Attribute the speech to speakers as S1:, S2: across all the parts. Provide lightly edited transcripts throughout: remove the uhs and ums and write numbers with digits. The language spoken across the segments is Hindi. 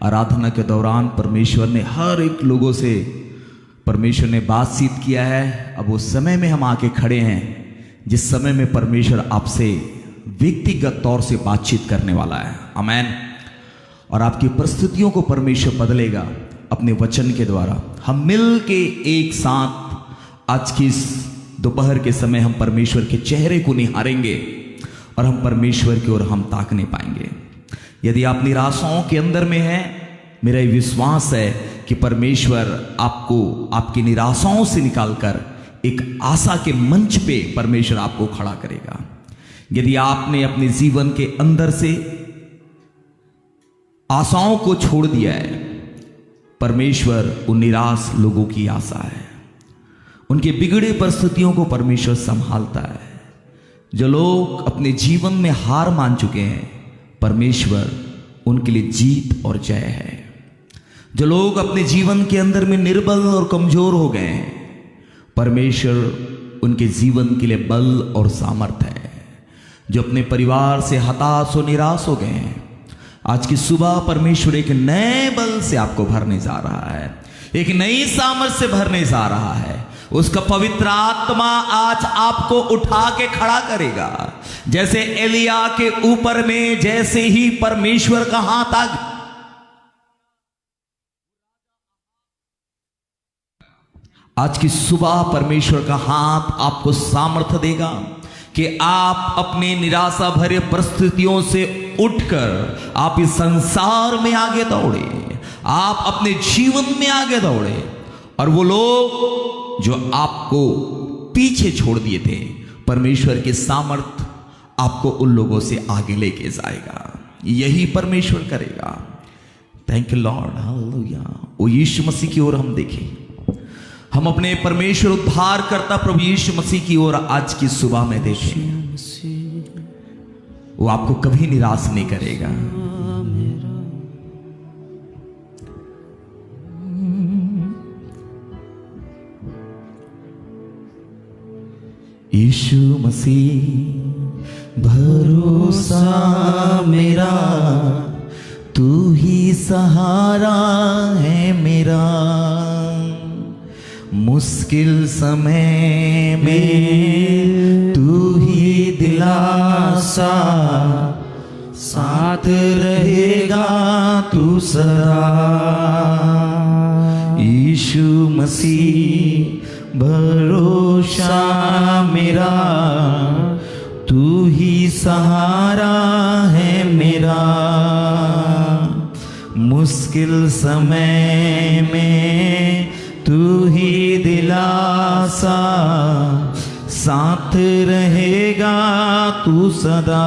S1: आराधना के दौरान परमेश्वर ने हर एक लोगों से परमेश्वर ने बातचीत किया है। अब उस समय में हम आके खड़े हैं जिस समय में परमेश्वर आपसे व्यक्तिगत तौर से बातचीत करने वाला है। आमीन। और आपकी परिस्थितियों को परमेश्वर बदलेगा अपने वचन के द्वारा। हम मिल के एक साथ आज की इस दोपहर के समय हम परमेश्वर के चेहरे को निहारेंगे और हम परमेश्वर की ओर हम ताकने पाएंगे। यदि आप निराशाओं के अंदर में हैं, मेरा ये विश्वास है कि परमेश्वर आपको आपकी निराशाओं से निकालकर एक आशा के मंच पे परमेश्वर आपको खड़ा करेगा। यदि आपने अपने जीवन के अंदर से आशाओं को छोड़ दिया है, परमेश्वर उन निराश लोगों की आशा है। उनके बिगड़े परिस्थितियों को परमेश्वर संभालता है। जो लोग अपने जीवन में हार मान चुके हैं, परमेश्वर उनके लिए जीत और जय है। जो लोग अपने जीवन के अंदर में निर्बल और कमजोर हो गए हैं, परमेश्वर उनके जीवन के लिए बल और सामर्थ्य है। जो अपने परिवार से हताश और निराश हो गए हैं, आज की सुबह परमेश्वर एक नए बल से आपको भरने जा रहा है, एक नई सामर्थ्य से भरने जा रहा है। उसका पवित्र आत्मा आज आपको उठा के खड़ा करेगा। जैसे एलिया के ऊपर में जैसे ही परमेश्वर का हाथ आ गया, आज की सुबह परमेश्वर का हाथ आपको सामर्थ्य देगा कि आप अपने निराशा भरे परिस्थितियों से उठकर आप इस संसार में आगे दौड़े, आप अपने जीवन में आगे दौड़े। और वो लोग जो आपको पीछे छोड़ दिए थे, परमेश्वर के सामर्थ आपको उन लोगों से आगे लेके जाएगा। यही परमेश्वर करेगा। Thank you lord, hallelujah. ओ यीशु मसीह की ओर हम देखें, हम अपने परमेश्वर उद्धारकर्ता प्रभु यीशु मसीह की ओर आज की सुबह में देखें। वो आपको कभी निराश नहीं करेगा। यीशु मसीह भरोसा मेरा, तू ही सहारा है मेरा। मुश्किल समय में तू ही दिलासा, साथ रहेगा तू सदा। यीशु मसीह भरोसा मेरा, तू ही सहारा है मेरा। मुश्किल समय में तू ही दिलासा, साथ रहेगा तू सदा।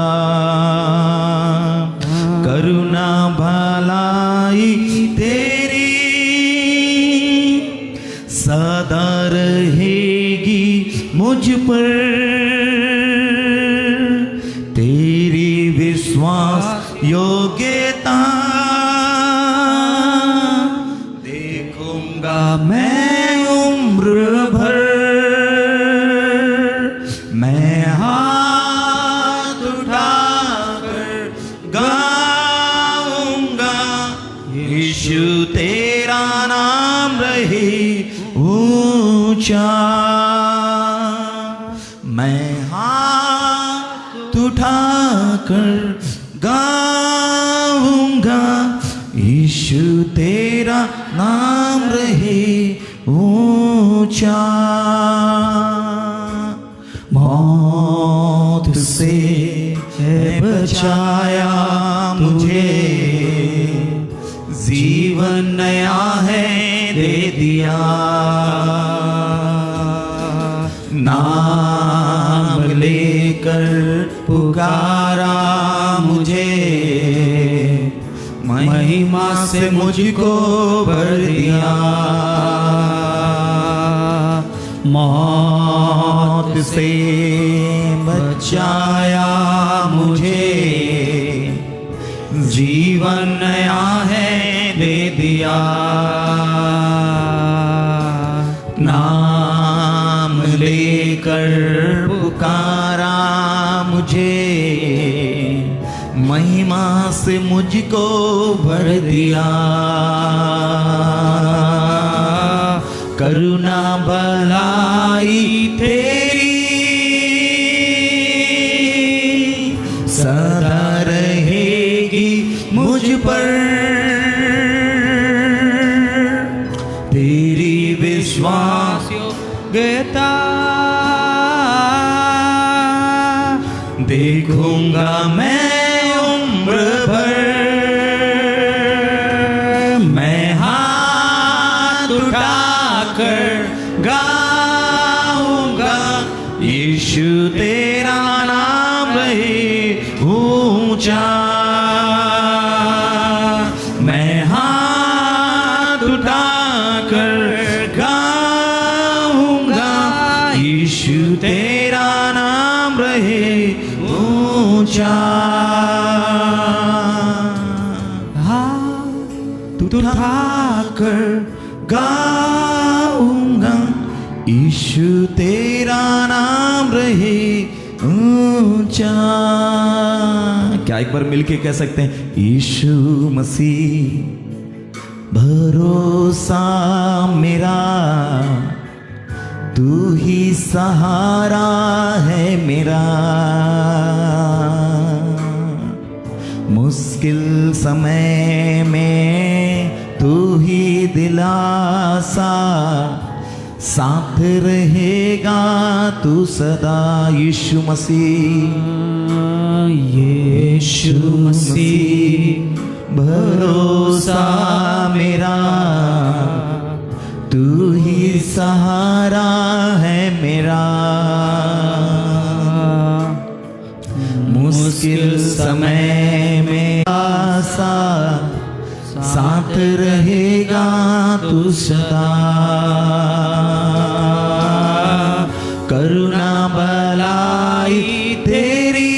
S1: करुणा भलाई तेरी सदा रहेगी मुझ पर। तेरी विश्वास योग्यता देखूंगा मैं उम्र भर। मैं हाथ उठाकर गाऊंगा, यीशु तेरा नाम रहे ऊंचा। मैं हाथ उठाकर गाऊंगा, यीशु तेरा नाम रहे ऊंचा। मौत से है बचाया मुझे, जीवन नया है दे दिया। नाम लेकर पुकारा मुझे, महिमा से मुझको भर दिया। मौत से बचाया मुझे, जीवन नया है दे दिया। नाम लेकर पुकारा मुझे, महिमा से से मुझको भर दिया, करुणा भलाई तेरी सदा रहेगी मुझ पर, तेरी विश्वास योग्यता देखूंगा मैं उम्र भर, मैं हाथ उठाकर गाऊंगा यीशु तेरा नाम रहे ऊंचा, मैं हाथ उठाकर गाऊंगा यीशु तेरा नाम रहे ऊंचा, हाथ उठाकर गाऊंगा यीशु तेरा नाम रहे ऊंचा। क्या एक बार मिलके कह सकते हैं, यीशु मसीह भरोसा मेरा, तू ही सहारा है मेरा, मुश्किल समय में तू ही दिलासा, साथ रहेगा तू सदा यीशु मसीह, यीशु मसीह भरोसा मेरा, तू ही सहारा है मेरा, मुश्किल समय में आसा, साथ रहेगा तू सदा, करुणा भलाई तेरी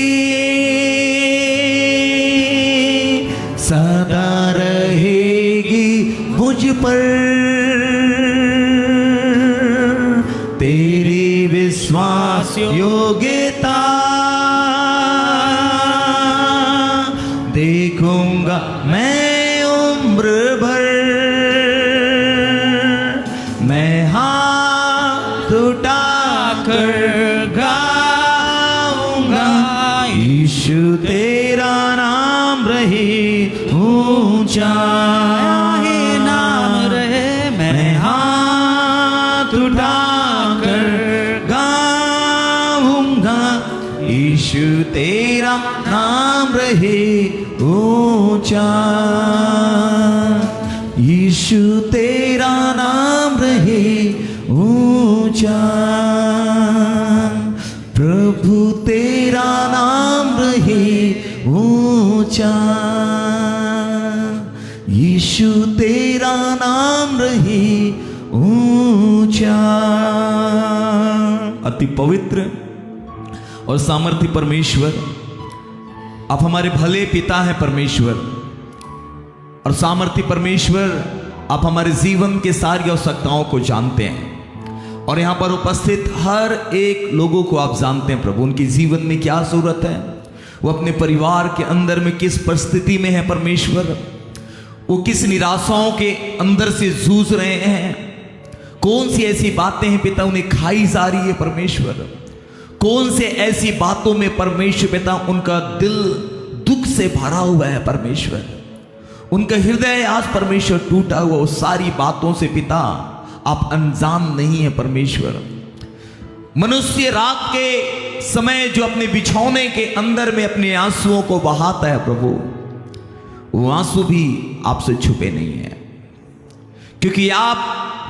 S1: सदा रहेगी मुझ पर, तेरी विश्वास योग्यता देखूंगा मैं उम्र भर, मैं हाथ उठाकर गाऊंगा यीशु तेरा नाम रहे ऊंचा, नाम रहे, मैं हाथ उठाकर गाऊंगा यीशु तेरा नाम रहे ऊंचा, यीशु तेरा नाम रहे ऊंचा, प्रभु तेरा नाम रहे ऊंचा, यीशु तेरा नाम रहे ऊंचा। अति पवित्र और सामर्थी परमेश्वर, आप हमारे भले पिता हैं परमेश्वर, और सामर्थी परमेश्वर आप हमारे जीवन के सारी आवश्यकताओं को जानते हैं, और यहाँ पर उपस्थित हर एक लोगों को आप जानते हैं प्रभु, उनके जीवन में क्या जरूरत है, वो अपने परिवार के अंदर में किस परिस्थिति में है परमेश्वर, वो किस निराशाओं के अंदर से जूझ रहे हैं, कौन सी ऐसी बातें हैं पिता उन्हें खाई जा रही है परमेश्वर, कौन से ऐसी बातों में परमेश्वर पिता उनका दिल दुख से भरा हुआ है परमेश्वर, उनका हृदय आज परमेश्वर टूटा हुआ, उस सारी बातों से पिता आप अनजान नहीं है परमेश्वर। मनुष्य रात के समय जो अपने बिछौने के अंदर में अपने आंसुओं को बहाता है प्रभु, वो आंसू भी आपसे छुपे नहीं है, क्योंकि आप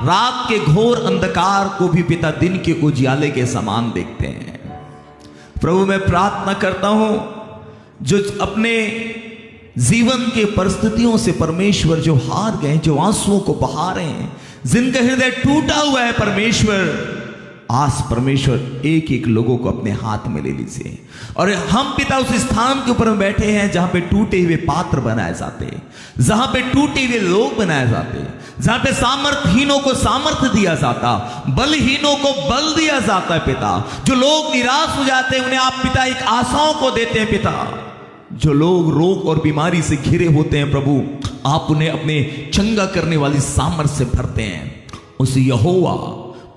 S1: रात के घोर अंधकार को भी पिता दिन के उजियाले के समान देखते हैं। प्रभु मैं प्रार्थना करता हूं, जो अपने जीवन के परिस्थितियों से परमेश्वर जो हार गए, जो आंसुओं को बहा रहे हैं, जिनका हृदय टूटा हुआ है परमेश्वर, आज परमेश्वर एक एक लोगों को अपने हाथ में ले लीजिए। और हम पिता उस स्थान के ऊपर बैठे हैं जहां पे टूटे हुए पात्र बनाए जाते हैं, जहां पे टूटे हुए लोग बनाए जाते हैं, जहां पे सामर्थहीनों को सामर्थ्य दिया जाता, बलहीनों को बल दिया जाता है पिता। जो लोग निराश हो जाते हैं उन्हें आप पिता एक आशाओं को देते हैं पिता। जो लोग रोग और बीमारी से घिरे होते हैं प्रभु, आप उन्हें अपने चंगा करने वाली सामर्थ्य से भरते हैं। उस यहोवा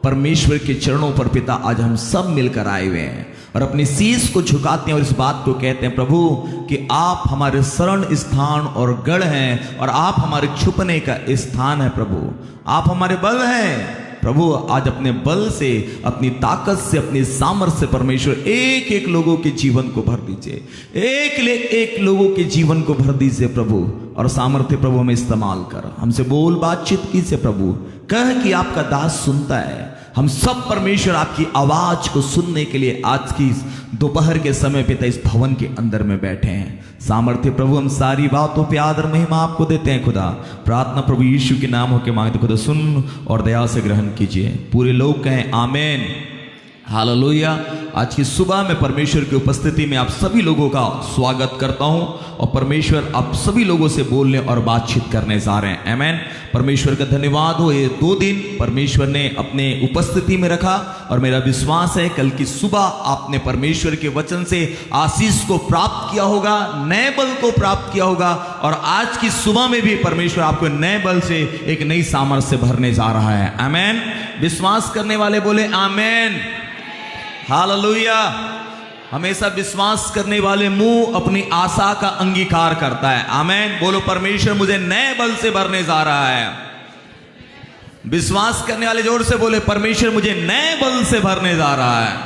S1: परमेश्वर के चरणों पर पिता आज हम सब मिलकर आए हुए हैं और अपनी शीश को झुकाते हैं और इस बात को कहते हैं प्रभु कि आप हमारे शरण स्थान और गढ़ हैं और आप हमारे छुपने का स्थान है। प्रभु आप हमारे बल हैं। प्रभु आज अपने बल से, अपनी ताकत से, अपनी सामर्थ्य से परमेश्वर एक एक लोगों के जीवन को भर दीजिए, एक लोगों के जीवन को भर दीजिए प्रभु। और सामर्थ्य प्रभु हमें इस्तेमाल कर, हमसे बोल बातचीत कीजिए प्रभु, कह कि आपका दास सुनता है। हम सब परमेश्वर आपकी आवाज को सुनने के लिए आज की दोपहर के समय पिता इस भवन के अंदर में बैठे हैं। सामर्थ्य प्रभु हम सारी बातों पे आदर महिमा आपको देते हैं खुदा। प्रार्थना प्रभु यीशु के नाम होके मांगते खुदा सुन और दया से ग्रहण कीजिए। पूरे लोग कहें आमेन, हालेलुया। आज की सुबह में परमेश्वर की उपस्थिति में आप सभी लोगों का स्वागत करता हूं और परमेश्वर आप सभी लोगों से बोलने और बातचीत करने जा रहे हैं। आमेन। परमेश्वर का धन्यवाद हो, ये 2 दिन परमेश्वर ने अपने उपस्थिति में रखा और मेरा विश्वास है कल की सुबह आपने परमेश्वर के वचन से आशीष को प्राप्त किया होगा, नए बल को प्राप्त किया होगा और आज की सुबह में भी परमेश्वर आपको नए बल से एक नई सामर्थ्य से भरने जा रहा है। आमेन। विश्वास करने वाले बोले आमेन, हालेलुया। हमेशा विश्वास करने वाले मुंह अपनी आशा का अंगीकार करता है। आमेन। बोलो परमेश्वर मुझे नए बल से भरने जा रहा है। विश्वास करने वाले जोर से बोले परमेश्वर मुझे नए बल से भरने जा रहा है।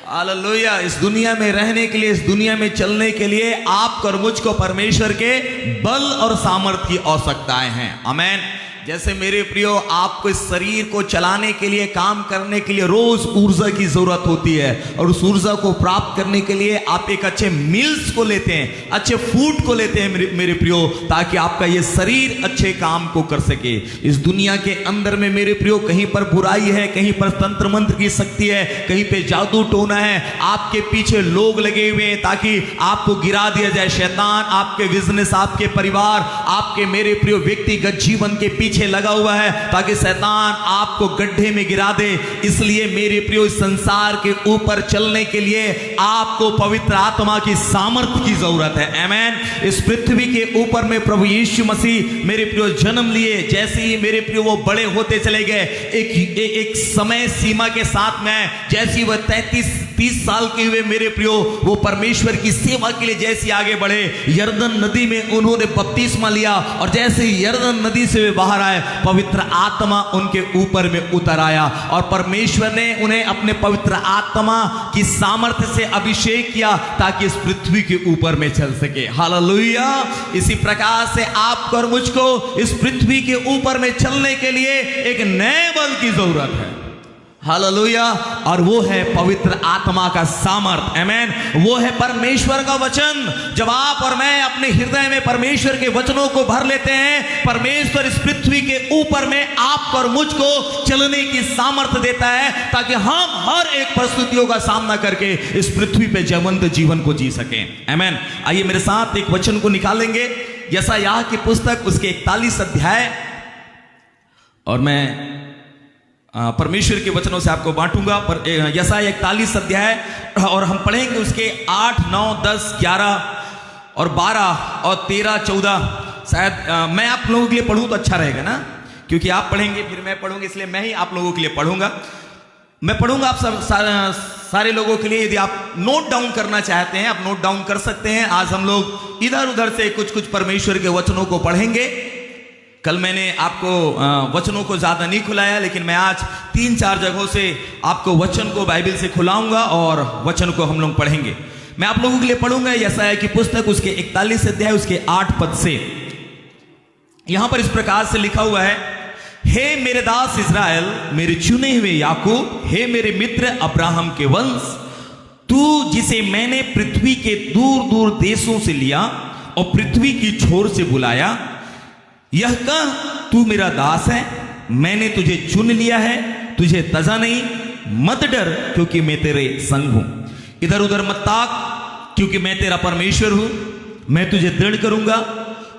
S1: हालेलुया। इस दुनिया में रहने के लिए, इस दुनिया में चलने के लिए आपको और मुझको परमेश्वर के बल और सामर्थ्य की आवश्यकताएं हैं। आमेन। जैसे मेरे प्रियो आपको इस शरीर को चलाने के लिए, काम करने के लिए रोज ऊर्जा की जरूरत होती है और उस ऊर्जा को प्राप्त करने के लिए आप एक अच्छे मील्स को लेते हैं, अच्छे फूड को लेते हैं मेरे प्रियो, ताकि आपका ये शरीर अच्छे काम को कर सके। इस दुनिया के अंदर में मेरे प्रियो कहीं पर बुराई है, कहीं पर तंत्र मंत्र की शक्ति है, कहीं पे जादू टोना है, आपके पीछे लोग लगे हुए हैं ताकि आपको गिरा दिया जाए। शैतान आपके बिजनेस, आपके परिवार, आपके मेरे प्रियो व्यक्तिगत जीवन के पीछे लगा हुआ है ताकि शैतान आपको गड्ढे में गिरा दे। इसलिए मेरे प्रियो इस संसार के ऊपर चलने के लिए आपको पवित्र आत्मा की सामर्थ्य की जरूरत है। आमेन। इस पृथ्वी के ऊपर में प्रभु यीशु मसीह मेरे प्रियो जन्म लिए, जैसे ही मेरे प्रियो वो बड़े होते चले गए, एक समय सीमा के साथ में जैसे वह 33-30 साल के हुए मेरे प्रियो, वो परमेश्वर की सेवा के लिए जैसे आगे बढ़े, यरदन नदी में उन्होंने बपतिस्मा लिया और जैसे यरदन नदी से वे बाहर आए, पवित्र आत्मा उनके ऊपर में उतर आया और परमेश्वर ने उन्हें अपने पवित्र आत्मा की सामर्थ्य से अभिषेक किया ताकि इस पृथ्वी के ऊपर में चल सके। हालेलुया। इसी प्रकार से आपको और मुझको इस पृथ्वी के ऊपर में चलने के लिए एक नए बल की जरूरत है। हालेलुया। और वो है पवित्र आत्मा का सामर्थ। आमेन। वो है परमेश्वर का वचन। जब आप और मैं अपने हृदय में परमेश्वर के वचनों को भर लेते हैं, परमेश्वर इस पृथ्वी के ऊपर में आप और मुझको चलने की सामर्थ्य देता है ताकि हम हर एक परिस्थितियों का सामना करके इस पृथ्वी पे जीवंत जीवन को जी सकें। आमेन। आइए मेरे साथ एक वचन को निकालेंगे, यशायाह की पुस्तक उसके 41 अध्याय, और मैं परमेश्वर के वचनों से आपको बांटूंगा। पर यशायाह 41 अध्याय और हम पढ़ेंगे उसके 8, 9, 10, 11 और 12 और 13, 14। शायद मैं आप लोगों के लिए पढ़ूं तो अच्छा रहेगा ना, क्योंकि आप पढ़ेंगे फिर मैं पढ़ूंगा, इसलिए मैं ही आप लोगों के लिए पढ़ूंगा। मैं पढ़ूंगा आप सब सारे लोगों के लिए। यदि आप नोट डाउन करना चाहते हैं, आप नोट डाउन कर सकते हैं। आज हम लोग इधर उधर से कुछ परमेश्वर के वचनों को पढ़ेंगे। कल मैंने आपको वचनों को ज्यादा नहीं खुलाया, लेकिन मैं आज 3-4 जगहों से आपको वचन को बाइबल से खुलाऊंगा और वचन को हम लोग पढ़ेंगे। मैं आप लोगों के लिए पढ़ूंगा यशायाह की पुस्तक उसके 41 अध्याय उसके 8 पद से। यहां पर इस प्रकार से लिखा हुआ है, हे मेरे दास इस्राएल, मेरे चुने हुए याकूब, हे मेरे मित्र अब्राहम के वंश, तू जिसे मैंने पृथ्वी के दूर दूर देशों से लिया और पृथ्वी की छोर से बुलाया, यह कह तू मेरा दास है, मैंने तुझे चुन लिया है, तुझे तजा नहीं, मत डर क्योंकि मैं तेरे संग हूं, इधर उधर मत ताक क्योंकि मैं तेरा परमेश्वर हूं, मैं तुझे दृढ़ करूंगा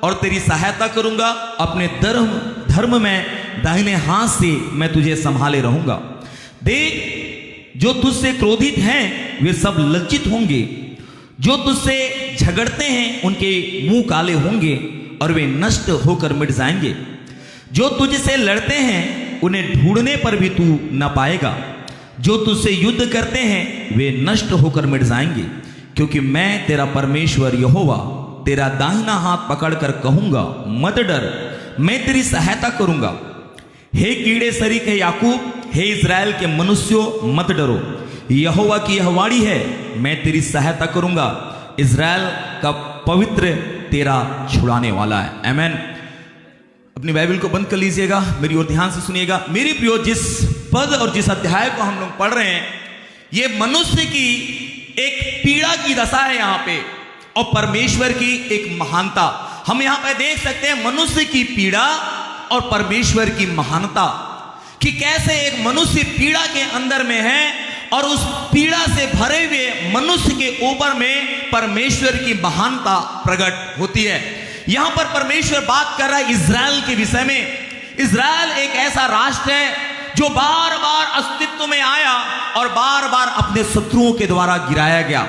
S1: और तेरी सहायता करूंगा, अपने धर्म में दाहिने हाथ से मैं तुझे संभाले रहूंगा। देख जो तुझसे क्रोधित हैं वे सब लज्जित होंगे, जो तुझसे झगड़ते हैं उनके मुंह काले होंगे और वे नष्ट होकर मिट जाएंगे। जो तुझसे लड़ते हैं उन्हें ढूंढने पर भी तू न पाएगा। जो तुझसे युद्ध करते हैं वे नष्ट होकर मिट जाएंगे। क्योंकि मैं तेरा परमेश्वर यहोवा तेरा दाहिना हाथ पकड़कर कहूंगा, मत डर, मैं तेरी सहायता करूंगा। हे कीड़े सरीख है याकूब, हे इज़राइल के मनुष्यों, मत डरो। यहोवा की यह वाणी है, मैं तेरी सहायता करूंगा। इज़राइल का पवित्र तेरा छुड़ाने वाला है। आमीन। अपनी बाइबल को बंद कर लीजिएगा, मेरी ओर ध्यान से सुनिएगा। मेरी प्रियो, जिस पद और जिस अध्याय को हम लोग पढ़ रहे हैं, ये मनुष्य की एक पीड़ा की दशा है यहाँ पे, और परमेश्वर की एक महानता हम यहाँ पे देख सकते हैं। मनुष्य की पीड़ा और परमेश्वर की महानता, कि कैसे एक मनुष्य पीड़ा के अंदर में है और उस पीड़ा से भरे हुए मनुष्य के ऊपर में परमेश्वर की महानता प्रकट होती है। यहां पर परमेश्वर बात कर रहा है इज़राइल के विषय में। इज़राइल एक ऐसा राष्ट्र है जो बार बार अस्तित्व में आया और बार बार अपने शत्रुओं के द्वारा गिराया गया।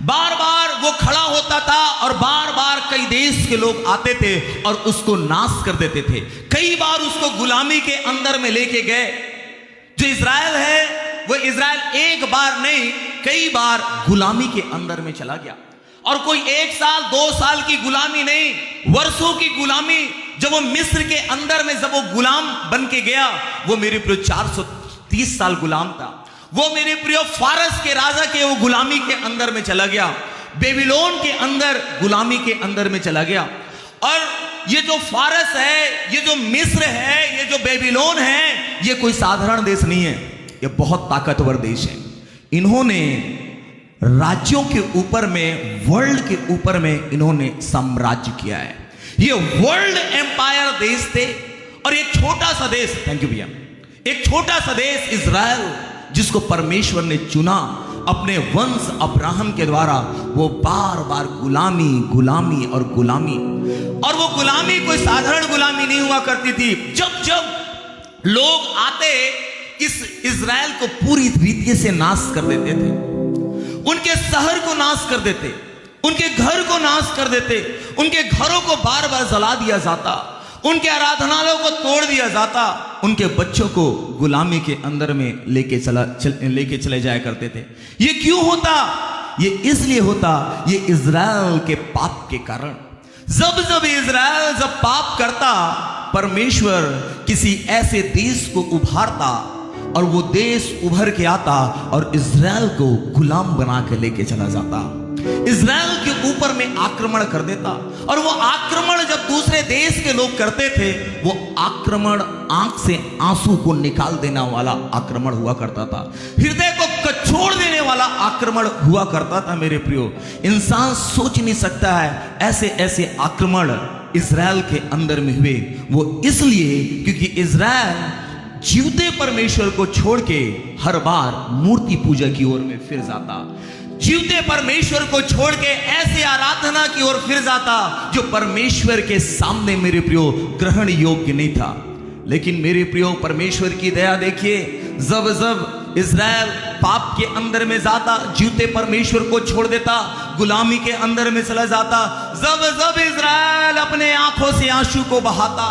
S1: बार बार वो खड़ा होता था और बार बार कई देश के लोग आते थे और उसको नाश कर देते थे। कई बार उसको गुलामी के अंदर में लेके गए। जो इज़राइल है वो इज़राइल एक बार नहीं, कई बार गुलामी के अंदर में चला गया। और कोई 1 साल 2 साल की गुलामी नहीं, वर्षों की गुलामी। जब वो मिस्र के अंदर में जब वो गुलाम बन के गया, वो मेरे प्रिय 430 साल गुलाम था। वो मेरे प्रिय फारस के राजा के वो गुलामी के अंदर में चला गया, बेबीलोन के अंदर गुलामी के अंदर में चला गया। और ये जो फारस है, ये जो मिस्र है, ये जो बेबीलोन है, ये कोई साधारण देश नहीं है, ये बहुत ताकतवर देश है। इन्होंने राज्यों के ऊपर में, वर्ल्ड के ऊपर में इन्होंने साम्राज्य किया है। ये वर्ल्ड एम्पायर देश थे। और एक छोटा सा देश, थैंक यू भैया, एक छोटा सा देश इज़राइल, जिसको परमेश्वर ने चुना अपने वंश अब्राहम के द्वारा, वो बार बार गुलामी गुलामी और गुलामी। और वो गुलामी कोई साधारण गुलामी नहीं हुआ करती थी। जब जब लोग आते, इस इज़राइल को पूरी रीति से नाश कर देते थे। उनके शहर को नाश कर देते, उनके घर को नाश कर देते, उनके घरों को बार बार जला दिया जाता, उनके आराधनालयों को तोड़ दिया जाता, उनके बच्चों को गुलामी के अंदर में लेके चले जाया करते थे। ये क्यों होता? ये इसलिए होता, ये इज़राइल के पाप के कारण। जब जब इज़राइल जब पाप करता, परमेश्वर किसी ऐसे देश को उभारता और वो देश उभर के आता और इज़राइल को गुलाम बना के लेके चला जाता, इज़राइल के ऊपर में आक्रमण कर देता। और वो आक्रमण जब दूसरे देश के लोग करते थे, वो आक्रमण आंख से आंसू को निकाल देने वाला आक्रमण हुआ करता था, हृदय को कचोड़ देने वाला आक्रमण हुआ करता था। मेरे प्रियो, इंसान सोच नहीं सकता है ऐसे ऐसे आक्रमण इज़राइल के अंदर में हुए। वो इसलिए क्योंकि इज़राइल जीवते परमेश्वर को छोड़ के हर बार मूर्ति पूजा की ओर में फिर जाता, जीवते परमेश्वर को छोड़ के ऐसे आराधना की ओर फिर जाता जो परमेश्वर के सामने मेरे प्रियो ग्रहण योग्य नहीं था। लेकिन मेरे प्रियो, परमेश्वर की दया देखिए, जब जब इज़राइल पाप के अंदर में जाता, जीवते परमेश्वर को छोड़ देता, गुलामी के अंदर में चला जाता, जब जब इज़राइल अपने आंखों से आंसू को बहाता,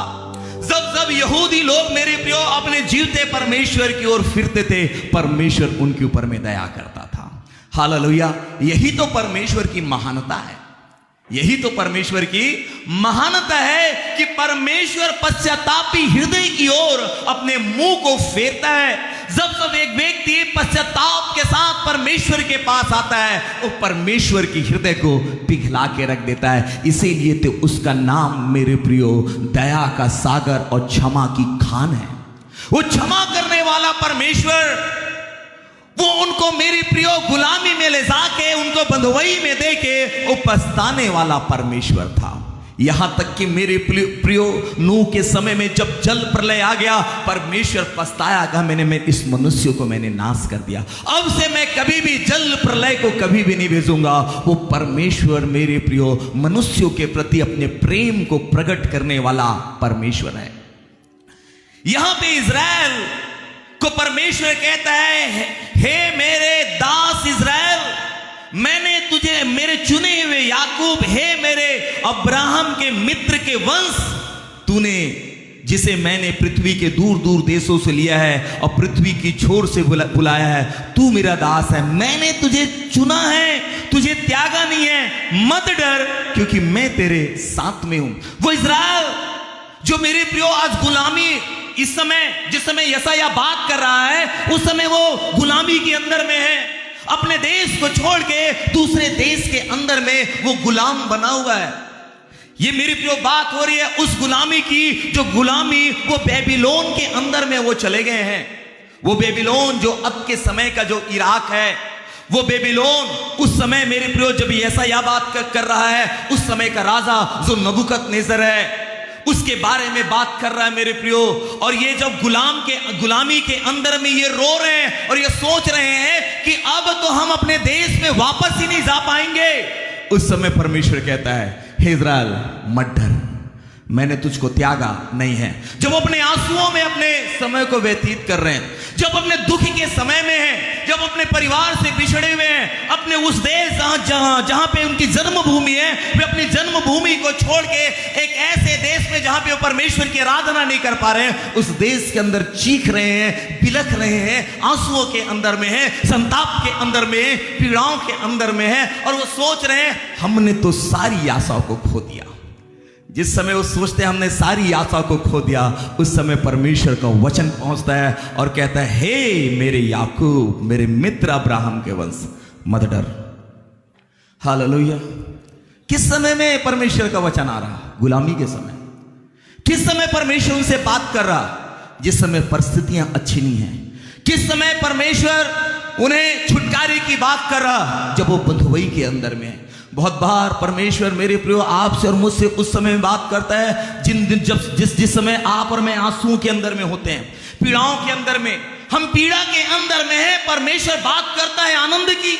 S1: जब जब यहूदी लोग मेरे प्रियो अपने जीवते परमेश्वर की ओर फिरते थे, परमेश्वर उनके ऊपर में दया करता था। हालेलुया। यही तो परमेश्वर की महानता है, यही तो परमेश्वर की महानता है कि परमेश्वर पश्चातापी हृदय की ओर अपने मुंह को फेरता है। जब जब एक व्यक्ति पश्चाताप के साथ परमेश्वर के पास आता है, वो परमेश्वर की हृदय को पिघला के रख देता है। इसीलिए तो उसका नाम मेरे प्रियो दया का सागर और क्षमा की खान है। वो क्षमा करने वाला परमेश्वर, वो उनको मेरे प्रियो गुलामी में ले जाके उनको बंधुआई में दे के वो पछताने वाला परमेश्वर था। यहां तक कि मेरे प्रियो नूह के समय में जब जल प्रलय आ गया, परमेश्वर पछताया, कहा मैं इस मनुष्य को मैंने नाश कर दिया, अब से मैं कभी भी जल प्रलय को कभी भी नहीं भेजूंगा। वो परमेश्वर मेरे प्रियो मनुष्यों के प्रति अपने प्रेम को प्रकट करने वाला परमेश्वर है। यहां पे इज़राइल को परमेश्वर कहता है, हे मेरे दास इज़राइल, मैंने तुझे मेरे चुने हुए याकूब, हे मेरे अब्राहम के मित्र के वंश, तूने जिसे मैंने पृथ्वी के दूर दूर देशों से लिया है और पृथ्वी की छोर से बुलाया है, तू मेरा दास है। मैंने तुझे चुना है, तुझे त्यागा नहीं है। मत डर, क्योंकि मैं तेरे साथ में हूं। वो इज़राइल जो मेरे प्रियो आज गुलामी, इस समय जिस समय यशायाह बात कर रहा है, उस समय वो गुलामी के अंदर में है। अपने देश को छोड़ के दूसरे देश के अंदर में वो गुलाम बना हुआ है। ये मेरी प्रियो बात हो रही है उस गुलामी की, जो गुलामी वो बेबीलोन के अंदर में वो चले गए हैं। वो बेबीलोन जो अब के समय का जो इराक है, वो बेबीलोन उस समय मेरे प्रियो जब यशायाह बात कर रहा है, उस समय का राजा जो नबूकदनेस्सर है, उसके बारे में बात कर रहा है मेरे प्रियो। और ये जब गुलामी के अंदर में ये रो रहे हैं और ये सोच रहे हैं कि अब तो हम अपने देश में वापस ही नहीं जा पाएंगे, उस समय परमेश्वर कहता है, हे इज़राइल मत डर, मैंने तुझको त्यागा नहीं है। जब अपने आंसुओं में अपने समय को व्यतीत कर रहे हैं, जब अपने दुख के समय में हैं, जब अपने परिवार से बिछड़े हुए हैं, अपने उस देश जहां पे उनकी जन्मभूमि है, वे अपनी जन्मभूमि को छोड़ के एक ऐसे देश में जहां पे वो परमेश्वर की आराधना नहीं कर पा रहे हैं, उस देश के अंदर चीख रहे हैं, बिलख रहे हैं, आंसुओं के अंदर में है, संताप के अंदर में है, पीड़ाओं के अंदर में है, और वो सोच रहे हैं हमने तो सारी आशाओं को खो दिया। जिस समय वो सोचते हैं हमने सारी आशा को खो दिया, उस समय परमेश्वर का वचन पहुंचता है और कहता है, हे मेरे याकूब, मेरे मित्र अब्राहम के वंश, मत डर। हालेलुया। किस समय में परमेश्वर का वचन आ रहा? गुलामी के समय। किस समय परमेश्वर उनसे बात कर रहा? जिस समय परिस्थितियां अच्छी नहीं हैं। किस समय परमेश्वर उन्हें छुटकारे की बात कर रहा? जब वो बंधुआई के अंदर में है। बहुत बार परमेश्वर मेरे प्रियो आपसे और मुझसे उस समय बात करता है जिस समय आप और मैं आंसुओं के अंदर में होते हैं, पीड़ाओं के अंदर में, हम पीड़ा के अंदर में है, परमेश्वर बात करता है आनंद की।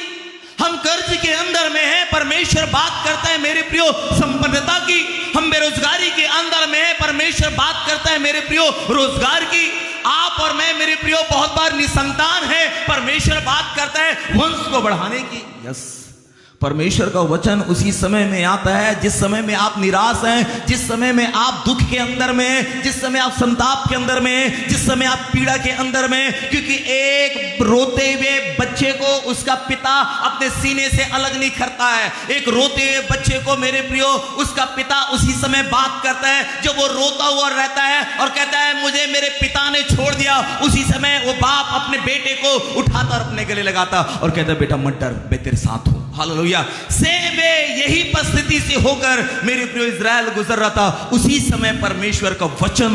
S1: हम कर्ज के अंदर में है, परमेश्वर बात करता है मेरे प्रियो संपन्नता की। हम बेरोजगारी के अंदर में है, परमेश्वर बात करता है मेरे प्रियो रोजगार की। आप और मैं मेरे प्रियो बहुत बार निसंतान है, परमेश्वर बात करता है वंश को बढ़ाने की। यस, परमेश्वर का वचन उसी समय में आता है जिस समय में आप निराश हैं, जिस समय में आप दुख के अंदर में हैं, जिस समय आप संताप के अंदर में हैं, जिस समय आप पीड़ा के अंदर में हैं। क्योंकि एक रोते हुए बच्चे को उसका पिता अपने सीने से अलग नहीं करता है। एक रोते हुए बच्चे को मेरे प्रियो उसका पिता उसी समय बात करता है जब वो रोता हुआ रहता है और कहता है मुझे मेरे पिता ने छोड़ दिया। उसी समय वो बाप अपने बेटे को उठाता और अपने गले लगाता और कहता बेटा मत डर, मैं तेरे साथ हूं। हालेलुया। सेम यही परिस्थिति से होकर मेरे प्रिय इज़राइल गुजर रहा था। उसी समय परमेश्वर का वचन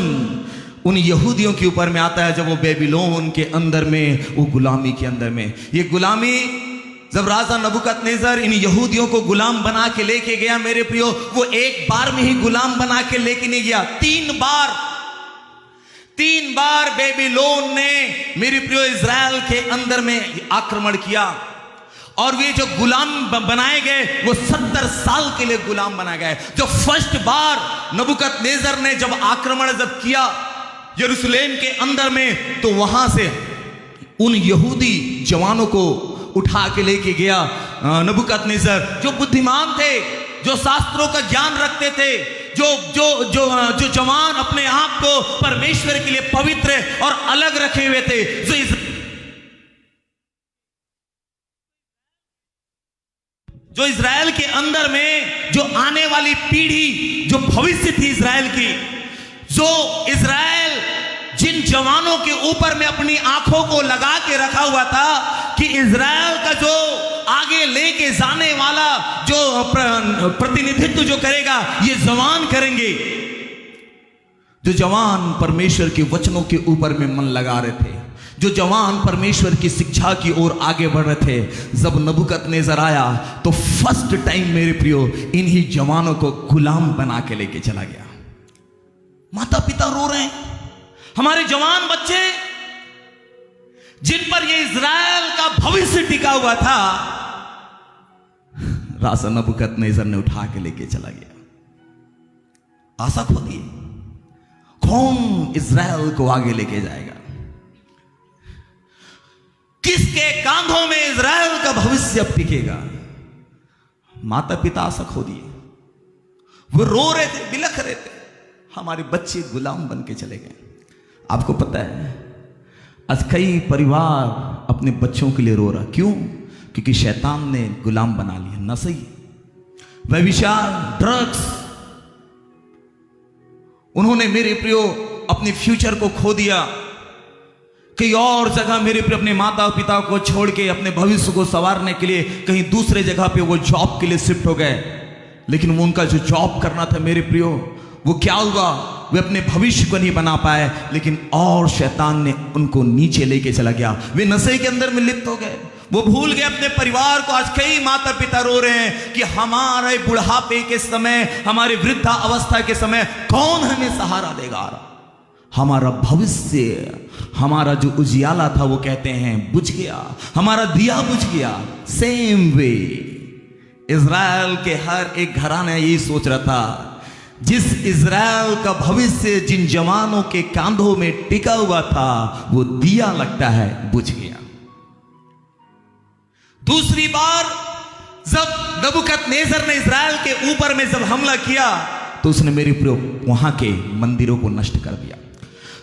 S1: उन यहूदियों के ऊपर में आता है जब वो बेबीलोन के अंदर में, वो गुलामी के अंदर में, ये गुलामी जब राजा नबूकदनेस्सर इन यहूदियों को गुलाम बना के लेके गया मेरे प्रियो, वो एक बार में ही गुलाम बना के लेके नहीं गया, तीन बार बेबीलोन ने मेरे प्रियो इज़राइल के अंदर में आक्रमण किया। और वे जो गुलाम बनाए गए वो 70 साल के लिए गुलाम बनाए गए। जो फर्स्ट बार नबूकदनेस्सर ने जब आक्रमण किया यरूशलेम के अंदर में, तो वहां से उन यहूदी जवानों को उठा के लेके गया नबूकदनेस्सर, जो बुद्धिमान थे, जो शास्त्रों का ज्ञान रखते थे, जो जवान अपने आप को परमेश्वर के लिए पवित्र और अलग रखे हुए थे, जो इज़राइल के अंदर में जो आने वाली पीढ़ी, जो भविष्य थी इज़राइल की, जो इज़राइल जिन जवानों के ऊपर में अपनी आंखों को लगा के रखा हुआ था कि इज़राइल का जो आगे लेके जाने वाला जो प्रतिनिधित्व जो करेगा ये जवान करेंगे। जो जवान परमेश्वर के वचनों के ऊपर में मन लगा रहे थे, जो जवान परमेश्वर की शिक्षा की ओर आगे बढ़ रहे थे, जब नबूकदनेस्सर आया तो फर्स्ट टाइम मेरे प्रियो इन्हीं जवानों को गुलाम बना के लेके चला गया। माता पिता रो रहे हैं, हमारे जवान बच्चे जिन पर ये इज़राइल का भविष्य टिका हुआ था, राजा नबूकदनेस्सर ने उठा के लेके चला गया। आशा खो दी, कौन इज़राइल को आगे लेके जाएगा? किसके कांधों में इज़राइल का भविष्य अब टिकेगा? माता पिता आशा खो दिए, वो रो रहे थे, बिलख रहे थे, हमारे बच्चे गुलाम बन के चले गए। आपको पता है आज कई परिवार अपने बच्चों के लिए रो रहा, क्यों? क्योंकि शैतान ने गुलाम बना लिया। नशे, व्यभिचार, ड्रग्स, उन्होंने मेरे प्रियो अपने फ्यूचर को खो दिया। कई और जगह मेरे प्रियो अपने माता पिता को छोड़ के अपने भविष्य को संवारने के लिए कहीं दूसरे जगह पे वो जॉब के लिए शिफ्ट हो गए। लेकिन वो उनका जो जॉब करना था मेरे प्रियो, वो क्या हुआ? वे अपने भविष्य को नहीं बना पाए, लेकिन और शैतान ने उनको नीचे लेके चला गया। वे नशे के अंदर में लिप्त हो गए, वो भूल गए अपने परिवार को। आज कई माता पिता रो रहे हैं कि हमारे बुढ़ापे के समय, हमारे वृद्धा अवस्था के समय कौन हमें सहारा देगा? हमारा भविष्य, हमारा जो उजियाला था वो कहते हैं बुझ गया, हमारा दिया बुझ गया। सेम वे इज़राइल के हर एक घराना यही सोच रहा था। जिस इज़राइल का भविष्य जिन जवानों के कांधों में टिका हुआ था, वो दिया लगता है बुझ गया। दूसरी बार जब नबूकदनेस्सर ने इज़राइल के ऊपर में जब हमला किया, तो उसने मेरे प्रियो वहां के मंदिरों को नष्ट कर दिया।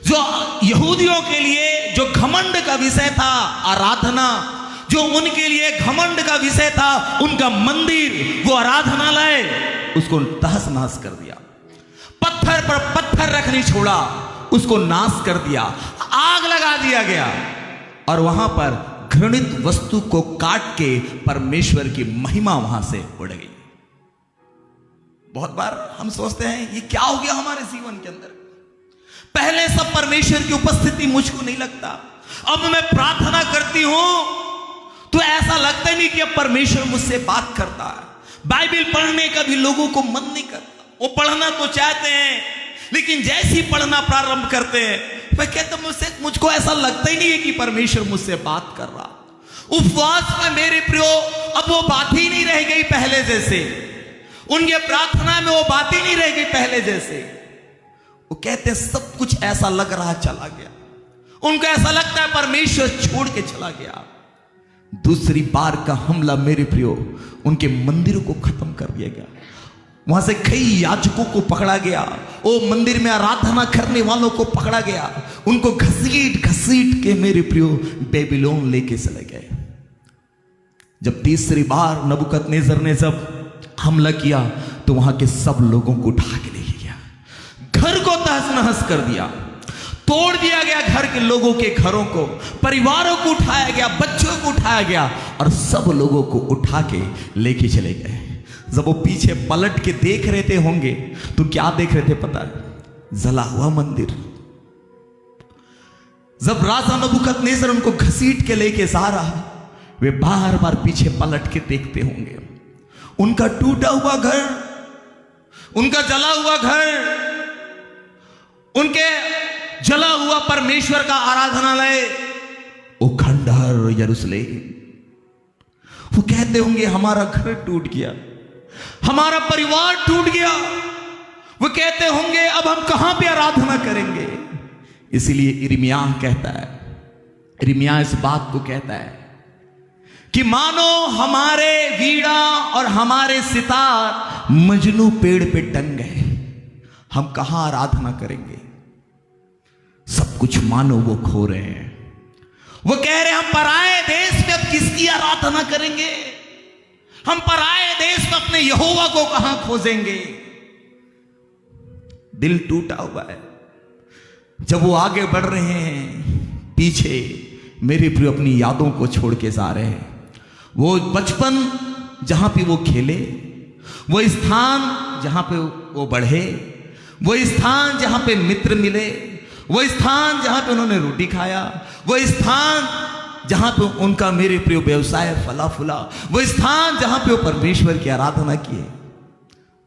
S1: जो यहूदियों के लिए जो घमंड का विषय था आराधना, जो उनके लिए घमंड का विषय था उनका मंदिर, वो आराधनालय, उसको तहस नहस कर दिया। पत्थर पर पत्थर रख नहीं छोड़ा, उसको नाश कर दिया, आग लगा दिया गया। और वहां पर घृणित वस्तु को काट के परमेश्वर की महिमा वहां से उड़ गई। बहुत बार हम सोचते हैं ये क्या हो गया हमारे जीवन के अंदर। पहले सब परमेश्वर की उपस्थिति मुझको नहीं लगता, अब मैं प्रार्थना करती हूं तो ऐसा लगता नहीं कि अब परमेश्वर मुझसे बात करता है। बाइबल पढ़ने का भी लोगों को मन नहीं करता। वो पढ़ना तो चाहते हैं, लेकिन जैसे ही पढ़ना प्रारंभ करते हैं, मैं कहता मुझको ऐसा लगता ही नहीं है कि परमेश्वर मुझसे बात कर रहा। उपवास में मेरे प्रियो अब वो बात ही नहीं रह गई पहले जैसे, उनके प्रार्थना में वो बात ही नहीं रह गई पहले जैसे। वो कहते सब कुछ ऐसा लग रहा चला गया, उनको ऐसा लगता है परमेश्वर छोड़ के चला गया। दूसरी बार का हमला मेरे प्रियो, उनके मंदिरों को खत्म कर दिया गया। वहां से कई याजकों को पकड़ा गया, वो मंदिर में आराधना करने वालों को पकड़ा गया, उनको घसीट घसीट के मेरे प्रियो बेबीलोन लेके चले गए। जब तीसरी बार नबूकदनेस्सर ने जब हमला किया, तो वहां के सब लोगों को उठा के लेके गया, घर को तहस नहस कर दिया, तोड़ दिया गया। घर के लोगों के घरों को, परिवारों को उठाया गया, बच्चों को उठाया गया और सब लोगों को उठा के लेके चले गए। जब वो पीछे पलट के देख रहे थे होंगे, तो क्या देख रहे थे पता है? जला हुआ मंदिर। जब राजा नबूकदनेस्सर उनको घसीट के लेके जा रहा, वे बार बार पीछे पलट के देखते होंगे। उनका टूटा हुआ घर, उनका जला हुआ घर, उनके जला हुआ परमेश्वर का आराधनालय, वो खंडहर यरूशलेम। वो कहते होंगे हमारा घर टूट गया, हमारा परिवार टूट गया। वो कहते होंगे अब हम कहां पे आराधना करेंगे। इसलिए यिर्मयाह कहता है, यिर्मयाह इस बात को कहता है कि मानो हमारे वीणा और हमारे सितार मजनू पेड़ पे टंग गए, हम कहां आराधना करेंगे। सब कुछ मानो वो खो रहे हैं। वो कह रहे हम पराए देश में अब किसकी आराधना करेंगे, हम पराए देश में अपने यहोवा को कहां खोजेंगे। दिल टूटा हुआ है। जब वो आगे बढ़ रहे हैं, पीछे मेरे प्रिय अपनी यादों को छोड़ के जा रहे हैं। वो बचपन जहां पे वो खेले, वो स्थान जहां पे वो बढ़े, वो स्थान जहां पे मित्र मिले, वो स्थान जहां पे उन्होंने रोटी खाया, वो स्थान जहां पे उनका मेरे प्रिय व्यवसाय फला फूला, वो स्थान जहां पे वो परमेश्वर की आराधना किए,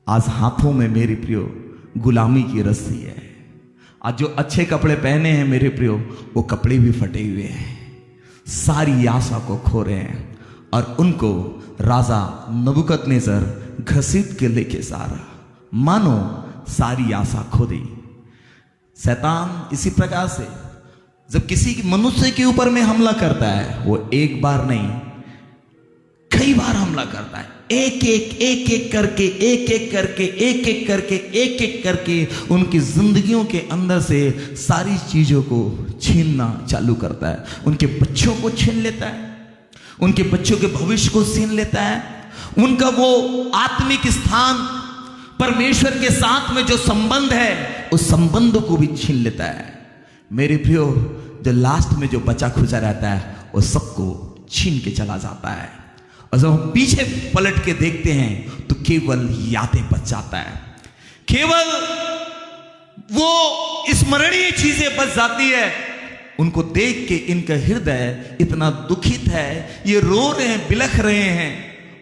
S1: आज हाथों में मेरे प्रियो गुलामी की रस्सी है। आज जो अच्छे कपड़े पहने हैं मेरे प्रियो, वो कपड़े भी फटे हुए हैं। सारी आशा को खो रहे हैं और उनको राजा नबूकदनेस्सर घसीट के लेके जा रहा, मानो सारी आशा खो दी। शैतान इसी प्रकार से जब किसी मनुष्य के ऊपर में हमला करता है, वो एक बार नहीं कई बार हमला करता है। एक एक करके उनकी जिंदगियों के अंदर से सारी चीजों को छीनना चालू करता है। उनके बच्चों को छीन लेता है, उनके बच्चों के भविष्य को छीन लेता है, उनका वो आत्मिक स्थान परमेश्वर के साथ में जो संबंध है उस संबंध को भी छीन लेता है। मेरे प्रियो, जो लास्ट में जो बचा खुचा रहता है वो सबको छीन के चला जाता है। और जब हम पीछे पलट के देखते हैं तो केवल यादें बच जाता है, केवल वो स्मरणीय चीजें बच जाती है। उनको देख के इनका हृदय इतना दुखित है, ये रो रहे हैं, बिलख रहे हैं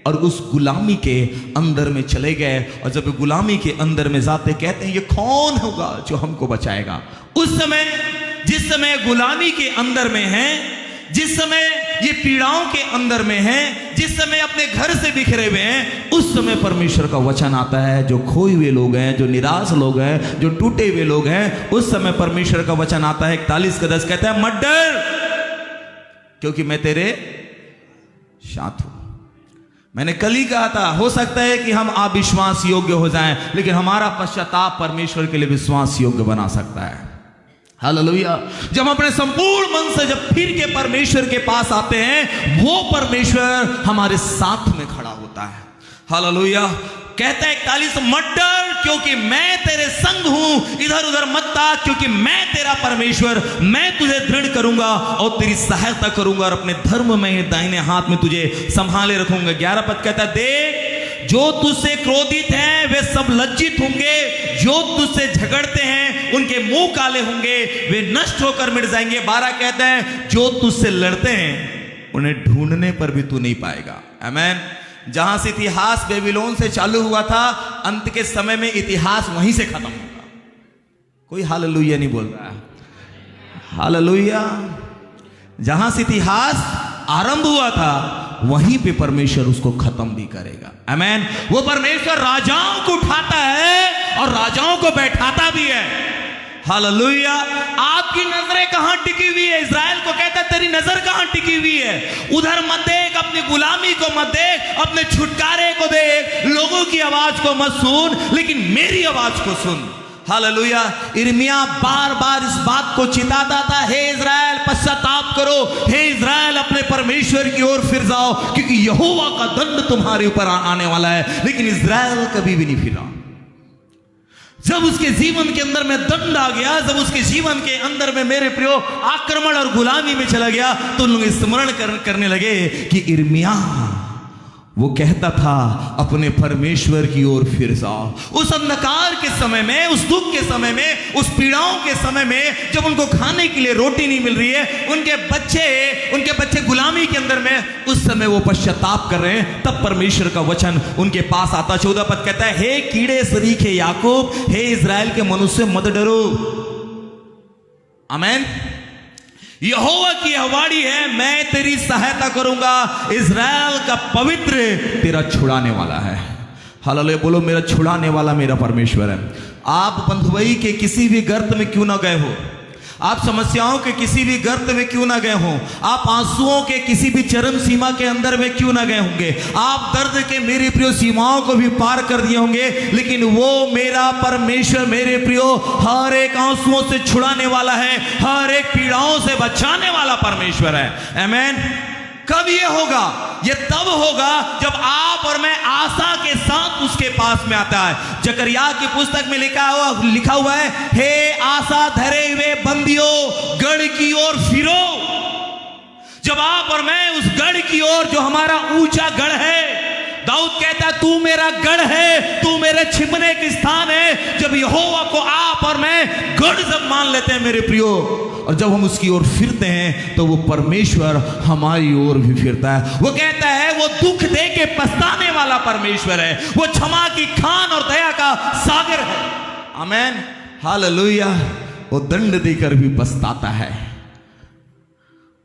S1: और उस गुलामी के अंदर में चले गए। और जब गुलामी के अंदर में जाते कहते हैं ये कौन होगा जो हमको बचाएगा। उस समय, जिस समय गुलामी के अंदर में हैं, जिस समय ये पीड़ाओं के अंदर में हैं, जिस समय अपने घर से बिखरे हुए हैं, उस समय परमेश्वर का वचन आता है। जो खोए हुए लोग हैं, जो निराश लोग हैं, जो टूटे हुए लोग हैं, उस समय परमेश्वर का वचन आता है। 41:10 कहता है, मत डर क्योंकि मैं तेरे साथ हूं। मैंने कल ही कहा था, हो सकता है कि हम अविश्वास योग्य हो जाएं, लेकिन हमारा पश्चाताप परमेश्वर के लिए विश्वास योग्य बना सकता है। हालेलुया। जब हम अपने संपूर्ण मन से जब फिर के परमेश्वर के पास आते हैं, वो परमेश्वर हमारे साथ में खड़ा होता है। हालेलुया। कहता है 41, मत डर क्योंकि मैं तेरे संग हूं, इधर उधर मत ताक क्योंकि मैं तेरा परमेश्वर, मैं तुझे दृढ़ करूंगा और तेरी सहायता करूंगा और अपने धर्म में दाहिने हाथ में तुझे संभाले रखूंगा। 11 पद कहता है, देख जो तुझसे क्रोधित हैं वे सब लज्जित होंगे, जो तुझसे झगड़ते हैं उनके मुंह काले होंगे, वे नष्ट होकर मिट जाएंगे। 12 कहता है, जो तुझसे लड़ते हैं उन्हें ढूंढने पर भी तू नहीं पाएगा। आमीन। जहां से इतिहास बेबीलोन से चालू हुआ था, अंत के समय में इतिहास वहीं से खत्म होगा। कोई हालेलुया नहीं बोल रहा है। हालेलुया। जहां से इतिहास आरंभ हुआ था वहीं पे परमेश्वर उसको खत्म भी करेगा। आमीन। वो परमेश्वर राजाओं को उठाता है और राजाओं को बैठाता भी है। हालेलुया। आपकी नजरें कहां टिकी हुई है? इज़राइल को कहता है तेरी नजर कहां टिकी हुई है? उधर मत देख, अपनी गुलामी को मत देख, अपने छुटकारे को देख, लोगों की आवाज को मत सुन, लेकिन मेरी आवाज को सुन। हालेलुया। यिर्मयाह बार बार इस बात को चिताता था, हे इज़राइल पश्चाताप करो, हे इज़राइल अपने परमेश्वर की ओर फिर जाओ, क्योंकि यहोवा का दंड तुम्हारे ऊपर आने वाला है। लेकिन इज़राइल कभी भी नहीं फिरा। जब उसके जीवन के अंदर में दंड आ गया, जब उसके जीवन के अंदर में मेरे प्रियो आक्रमण और गुलामी में चला गया, तो लोग स्मरण करने लगे कि यिर्मयाह वो कहता था अपने परमेश्वर की ओर फिर जाओ। उस अंधकार के समय में, उस दुख के समय में, उस पीड़ाओं के समय में, जब उनको खाने के लिए रोटी नहीं मिल रही है, उनके बच्चे गुलामी के अंदर में, उस समय वो पश्चाताप कर रहे हैं, तब परमेश्वर का वचन उनके पास आता। 14 पद कहता है, हे कीड़े सरीखे याकूब, हे इज़राइल के मनुष्य मत डरो। आमीन। यहोवा की हवाड़ी है, मैं तेरी सहायता करूंगा, इज़राइल का पवित्र तेरा छुड़ाने वाला है। हालेलुया। बोलो, मेरा छुड़ाने वाला मेरा परमेश्वर है। आप बंधुआई के किसी भी गर्त में क्यों ना गए हो, आप समस्याओं के किसी भी गर्त में क्यों ना गए हो, आप आंसुओं के किसी भी चरम सीमा के अंदर में क्यों ना गए होंगे, आप दर्द के मेरे प्रियो सीमाओं को भी पार कर दिए होंगे, लेकिन वो मेरा परमेश्वर मेरे प्रियो हर एक आंसुओं से छुड़ाने वाला है, हर एक पीड़ाओं से बचाने वाला परमेश्वर है। आमीन। कब ये होगा? ये तब होगा जब आप और मैं आशा के साथ उसके पास में आता है। जकरिया की पुस्तक में लिखा हुआ है, हे आशा धरे हुए बंदियों, गढ़ की ओर फिरो। जब आप और मैं उस गढ़ की ओर, जो हमारा ऊंचा गढ़ है, दाऊद कहता है तू मेरा गढ़ है, तू मेरे छिपने के स्थान है। जब यहोवा को आप और मैं गढ़ जब मान लेते हैं मेरे प्रियो, और जब हम उसकी ओर फिरते हैं, तो वो परमेश्वर हमारी ओर भी फिरता है। वो कहता है वो दुख दे के पछताने वाला परमेश्वर है, वो क्षमा की खान और दया का सागर है। आमीन। हालेलुया। वो दंड देकर भी पछताता है।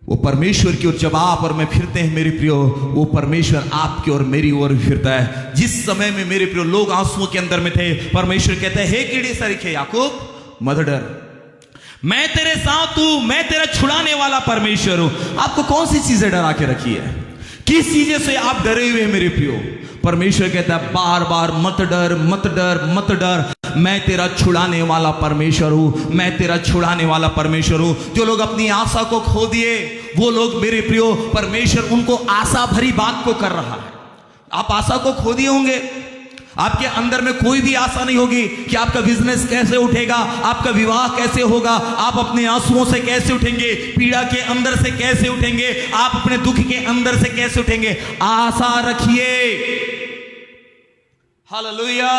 S1: वो परमेश्वर की ओर जब आप और मैं फिरते हैं मेरे प्रियो, वो परमेश्वर आपकी और मेरी ओर भी फिरता है। जिस समय में मेरे प्रियो लोग आंसुओं के अंदर में थे, परमेश्वर कहता है, हे कीड़े सरीखे याकूब मत डर, मैं तेरे साथ हूं, मैं तेरा छुड़ाने वाला परमेश्वर हूं। आपको कौन सी चीजें डरा के रखी है? किस चीजें से आप डरे हुए हैं मेरे प्रियो? परमेश्वर कहता है बार बार मत डर, मत डर, मत डर, मैं तेरा छुड़ाने वाला परमेश्वर हूं, मैं तेरा छुड़ाने वाला परमेश्वर हूं। जो लोग अपनी आशा को खो दिए वो लोग मेरे प्रियो, परमेश्वर उनको आशा भरी बात को कर रहा है। आप आशा को खो दिए होंगे, आपके अंदर में कोई भी आशा नहीं होगी कि आपका बिजनेस कैसे उठेगा, आपका विवाह कैसे होगा, आप अपने आंसुओं से कैसे उठेंगे, पीड़ा के अंदर से कैसे उठेंगे, आप अपने दुख के अंदर से कैसे उठेंगे। आशा रखिए। हालेलुया।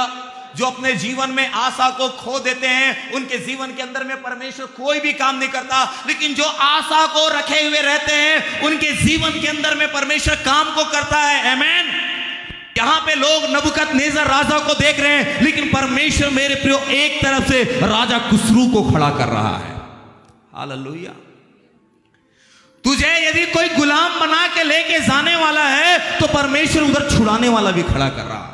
S1: जो अपने जीवन में आशा को खो देते हैं उनके जीवन के अंदर में परमेश्वर कोई भी काम नहीं करता, लेकिन जो आशा को रखे हुए रहते हैं उनके जीवन के अंदर में परमेश्वर काम को करता है। आमीन। यहां पे लोग नबूकदनेस्सर राजा को देख रहे हैं, लेकिन परमेश्वर मेरे प्रियो एक तरफ से राजा खुसरू को खड़ा कर रहा है। हालेलुया। तुझे यदि कोई गुलाम बना के लेके जाने वाला है तो परमेश्वर उधर छुड़ाने वाला भी खड़ा कर रहा है।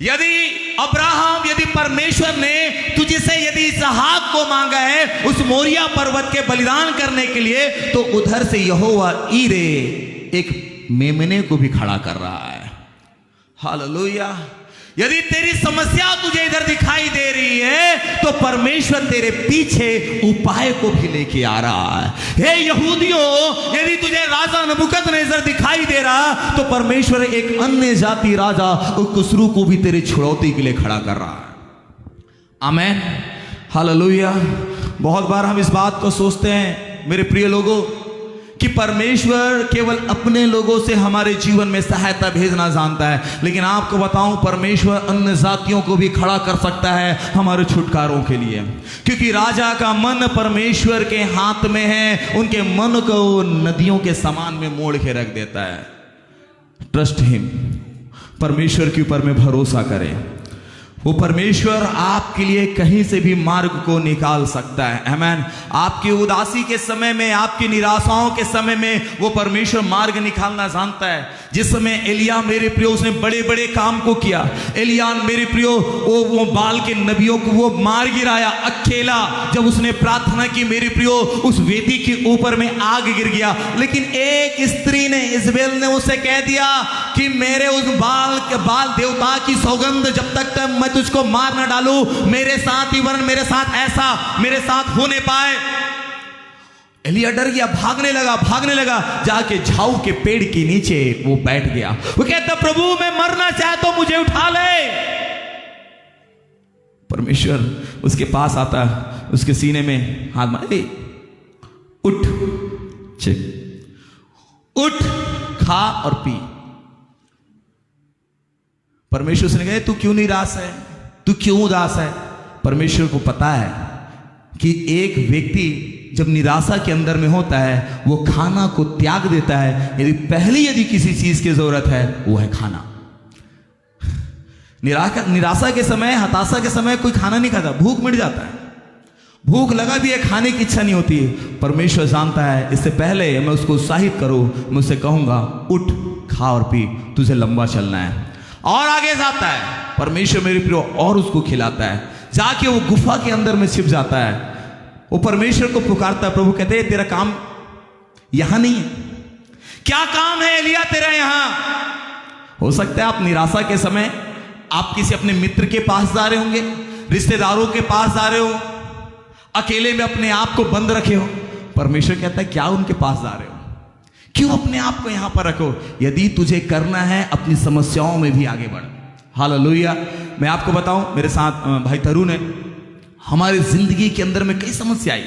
S1: यदि अब्राहम, यदि परमेश्वर ने तुझे से यदि इसहाक को मांगा है उस मोरिया पर्वत के बलिदान करने के लिए, तो उधर से यहोवा ईरे एक मेमने को भी खड़ा कर रहा है। हालेलुया। यदि तेरी समस्या तुझे इधर दिखाई दे रही है तो परमेश्वर तेरे पीछे उपाय को भी लेके आ रहा है। हे यहूदियों, यदि तुझे राजा नबूकदनेस्सर दिखाई दे रहा तो परमेश्वर एक अन्य जाति राजा खुसरू को भी तेरे छुड़ौती के लिए खड़ा कर रहा है। आमीन। हालेलुया। बहुत बार हम इस बात को सोचते हैं मेरे प्रिय लोगों कि परमेश्वर केवल अपने लोगों से हमारे जीवन में सहायता भेजना जानता है, लेकिन आपको बताऊं परमेश्वर अन्य जातियों को भी खड़ा कर सकता है हमारे छुटकारों के लिए, क्योंकि राजा का मन परमेश्वर के हाथ में है। उनके मन को नदियों के समान में मोड़ के रख देता है। Trust him. परमेश्वर के ऊपर में भरोसा करें। वो परमेश्वर आपके लिए कहीं से भी मार्ग को निकाल सकता है। आमीन। आपकी उदासी के समय में, आपकी निराशाओं के समय में वो परमेश्वर मार्ग निकालना जानता है। जिस समय एलिया मेरे प्रियो उसने बड़े बड़े काम को किया, एलिया मेरे प्रियो वो बाल के नबियों को वो मार गिराया अकेला। जब उसने प्रार्थना की मेरे प्रियो उस वेदी के ऊपर में आग गिर गया, लेकिन एक स्त्री ने, इजबेल ने उसे कह दिया कि मेरे उस बाल देवता की सौगंध जब तक मैं तुझको मार न डालूं, मेरे साथ ही वरन मेरे साथ ऐसा मेरे साथ होने पाए। एलिया डर गया, भागने लगा, जाके झाऊ के पेड़ के नीचे वो बैठ गया। वो कहता प्रभु मैं मरना चाहता हूं, मुझे उठा ले। परमेश्वर उसके पास आता, उसके सीने में हाथ मारे, उठ, उठ, खा और पी। परमेश्वर से कहे तू क्यों निराश है, तू क्यों उदास है। परमेश्वर को पता है कि एक व्यक्ति जब निराशा के अंदर में होता है वो खाना को त्याग देता है। यदि किसी चीज की जरूरत है वो है खाना। निराशा के समय, हताशा के समय कोई खाना नहीं खाता, भूख मिट जाता है। भूख लगा भी है, खाने की इच्छा नहीं होती है। परमेश्वर जानता है इससे पहले मैं उसको उत्साहित करूं, मैं उससे कहूंगा उठ, खा और पी, तुझे लंबा चलना है। और आगे जाता है परमेश्वर मेरे प्रियो और उसको खिलाता है। जाके वो गुफा के अंदर में छिप जाता है। वो परमेश्वर को पुकारता है। प्रभु कहते हैं तेरा काम यहां नहीं है। क्या काम है एलिया तेरा यहां? हो सकता है आप निराशा के समय आप किसी अपने मित्र के पास जा रहे होंगे, रिश्तेदारों के पास जा रहे हो, अकेले में अपने आप को बंद रखे हो। परमेश्वर कहता है क्या उनके पास जा रहे हो, क्यों अपने आप को यहां पर रखो। यदि तुझे करना है अपनी समस्याओं में भी आगे बढ़। हालेलुया। मैं आपको बताऊं, मेरे साथ भाई तरुण है, हमारी जिंदगी के अंदर में कई समस्या आई,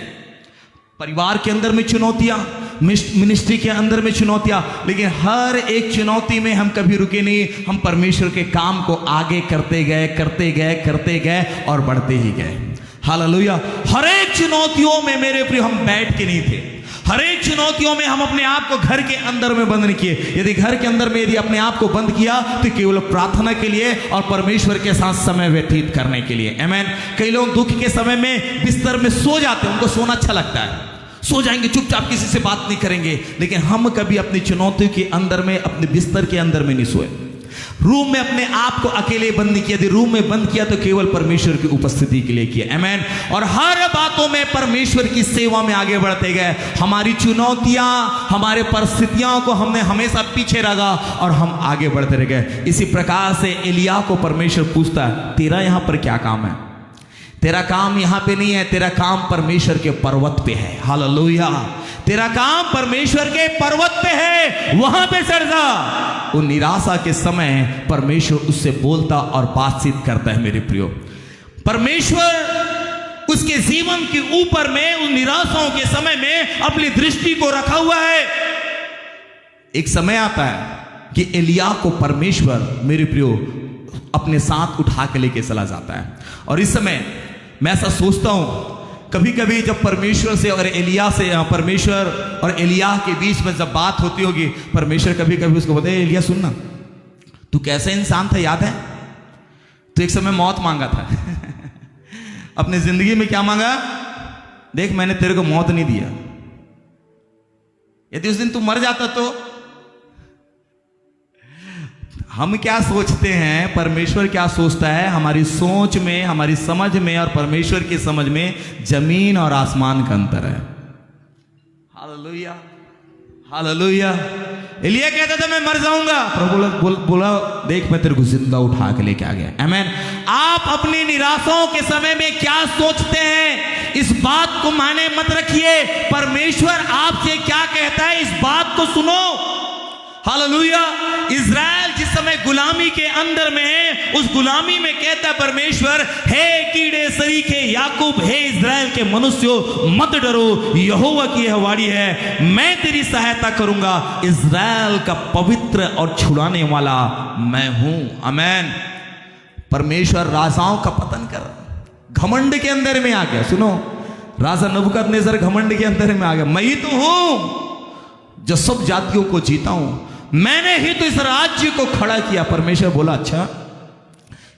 S1: परिवार के अंदर में चुनौतियां, मिनिस्ट्री के अंदर में चुनौतियां, लेकिन हर एक चुनौती में हम कभी रुके नहीं। हम परमेश्वर के काम को आगे करते गए और बढ़ते ही गए। हालेलुया। हर एक चुनौतियों में मेरे प्रिय हम बैठ के नहीं थे। हर एक चुनौतियों में हम अपने आप को घर के अंदर में बंद नहीं किए। यदि घर के अंदर में यदि अपने आप को बंद किया तो केवल प्रार्थना के लिए और परमेश्वर के साथ समय व्यतीत करने के लिए। आमीन। कई लोग दुख के समय में बिस्तर में सो जाते हैं, उनको सोना अच्छा लगता है, सो जाएंगे चुपचाप, किसी से बात नहीं करेंगे। लेकिन हम कभी अपनी चुनौतियों के अंदर में, अपने बिस्तर के अंदर में नहीं सोए। रूम में अपने आप को अकेले बंद किया, यदि रूम में बंद किया तो केवल परमेश्वर की उपस्थिति के लिए किया। आमीन। और हर बातों में परमेश्वर की सेवा में आगे बढ़ते गए। हमारी चुनौतियां, हमारे परिस्थितियों को हमने हमेशा पीछे रखा और हम आगे बढ़ते रह गए। इसी प्रकार से एलिया को परमेश्वर पूछता है, तेरा यहां पर क्या काम है? तेरा काम यहां पे नहीं है, तेरा काम परमेश्वर के पर्वत पे है। हालेलुया। तेरा काम परमेश्वर के पर्वत पे है, वहां पे चढ़ जा। वो निराशा के समय परमेश्वर उससे बोलता और बातचीत करता है। मेरे प्रियो, परमेश्वर उसके जीवन के ऊपर में उन निराशाओं के समय में अपनी दृष्टि को रखा हुआ है। एक समय आता है कि एलिया को परमेश्वर, मेरे प्रियो, अपने साथ उठा के लेके चला जाता है। और इस समय मैं ऐसा सोचता हूं, कभी कभी जब परमेश्वर से और एलिया से, परमेश्वर और एलिया के बीच में जब बात होती होगी, परमेश्वर कभी कभी उसको बोलते, एलिया सुनना, तू कैसे इंसान था याद है? तो एक समय मौत मांगा था अपनी जिंदगी में क्या मांगा? देख, मैंने तेरे को मौत नहीं दिया, यदि उस दिन तू मर जाता तो। हम क्या सोचते हैं, परमेश्वर क्या सोचता है? हमारी सोच में, हमारी समझ में और परमेश्वर की समझ में जमीन और आसमान का अंतर है। Hallelujah, hallelujah. एलिया कहता था मैं मर जाऊंगा, प्रभु बोला देख मैं तेरे को जिंदा उठा के लेके आ गया। आमीन। आप अपनी निराशाओं के समय में क्या सोचते हैं, इस बात को माने मत रखिए। परमेश्वर आपसे क्या कहता है, इस बात को सुनो। हालेलुया। इज़राइल जिस समय गुलामी के अंदर में है, उस गुलामी में कहता है परमेश्वर, हे कीड़े सरीखे याकूब, हे इज़राइल के मनुष्यों, मत डरो, यहोवा की यह वाणी है, मैं तेरी सहायता करूंगा। इज़राइल का पवित्र और छुड़ाने वाला मैं हूं। आमीन। परमेश्वर राजाओं का पतन कर, घमंड के अंदर में आ गया। सुनो, राजा नबूकदनेस्सर घमंड के अंदर में आ गया। मैं ही तो हूं जो सब जातियों को जीता हूं, मैंने ही तो इस राज्य को खड़ा किया। परमेश्वर बोला, अच्छा,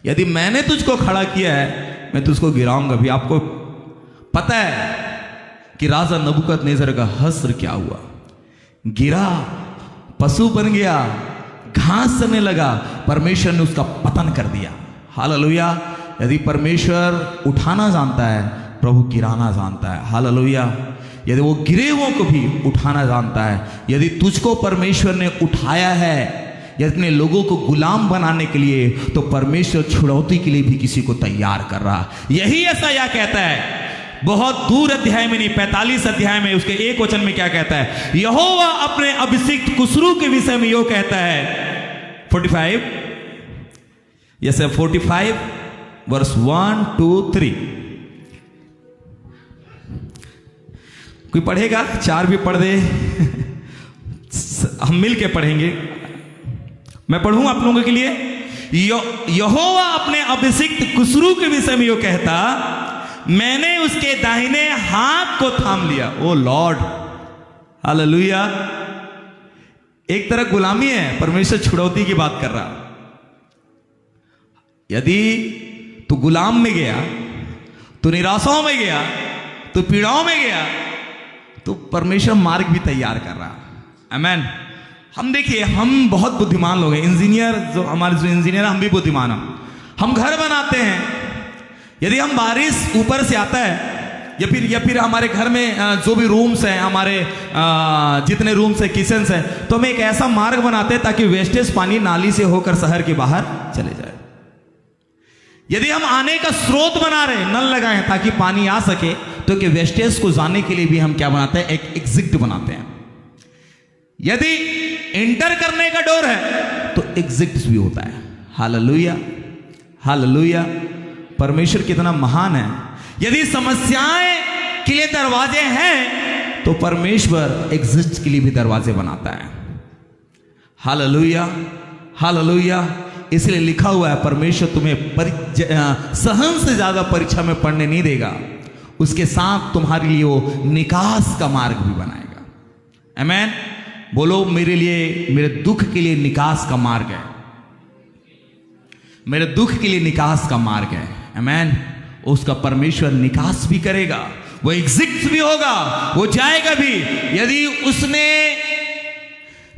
S1: यदि मैंने तुझको खड़ा किया है, मैं तुझको गिराऊंगा भी। आपको पता है कि राजा नबूकदनेस्सर का हश्र क्या हुआ? गिरा, पशु बन गया, घास चरने लगा। परमेश्वर ने उसका पतन कर दिया। हालेलुया। यदि परमेश्वर उठाना जानता है, प्रभु गिराना जानता है। हालेलुया। यदि वो गिरे हुओं को भी उठाना जानता है, यदि तुझको परमेश्वर ने उठाया है, यदि अपने लोगों को गुलाम बनाने के लिए, तो परमेश्वर छुड़ौती के लिए भी किसी को तैयार कर रहा। यही ऐसा कहता है, बहुत दूर अध्याय में नहीं, 45 अध्याय में उसके 1 वचन में क्या कहता है? यहोवा अपने अभिषिक्त कुसरू के विषय में यो कहता है। 45, यस 45 वर्स 1, 2, 3। कोई पढ़ेगा? 4 भी पढ़ दे हम मिल के पढ़ेंगे। मैं पढ़ूं आप लोगों के लिए। यहोवा अपने अभिषिक्त कुसरू के विषय में यो कहता, मैंने उसके दाहिने हाथ को थाम लिया। ओ लॉर्ड, हालेलुया। एक तरह गुलामी है, परमेश्वर छुड़ौती की बात कर रहा। यदि तू गुलाम में गया, तू निराशाओं में गया, तू पीड़ाओं में गया, तो परमेश्वर मार्ग भी तैयार कर रहा। आमीन। हम देखिए, हम बहुत बुद्धिमान लोग हैं। इंजीनियर जो इंजीनियर हम भी बुद्धिमान हैं। हम घर बनाते हैं, यदि हम बारिश ऊपर से आता है या फिर हमारे घर में जो भी रूम्स हैं, हमारे जितने रूम्स हैं, किचन्स हैं, तो हम एक ऐसा मार्ग बनाते हैं ताकि वेस्टेज पानी नाली से होकर शहर के बाहर चले जाए। यदि हम आने का स्रोत बना रहे, नल लगाए ताकि पानी आ सके, तो कि वेस्टेज को जाने के लिए भी हम क्या बनाते हैं? एक एग्जिट बनाते हैं। यदि एंटर करने का डोर है तो एग्जिट भी होता है। Hallelujah, hallelujah. परमेश्वर कितना महान है। यदि समस्याएं के लिए दरवाजे हैं तो परमेश्वर एग्जिट के लिए भी दरवाजे बनाता है। Hallelujah, hallelujah. इसलिए लिखा हुआ है, परमेश्वर तुम्हें सहन से ज्यादा परीक्षा में पढ़ने नहीं देगा, उसके साथ तुम्हारे लिए वो निकास का मार्ग भी बनाएगा। आमीन। बोलो, मेरे लिए, मेरे दुख के लिए निकास का मार्ग है। मेरे दुख के लिए निकास का मार्ग है। आमीन। उसका परमेश्वर निकास भी करेगा, वो एग्जिट भी होगा, वो जाएगा भी। यदि उसने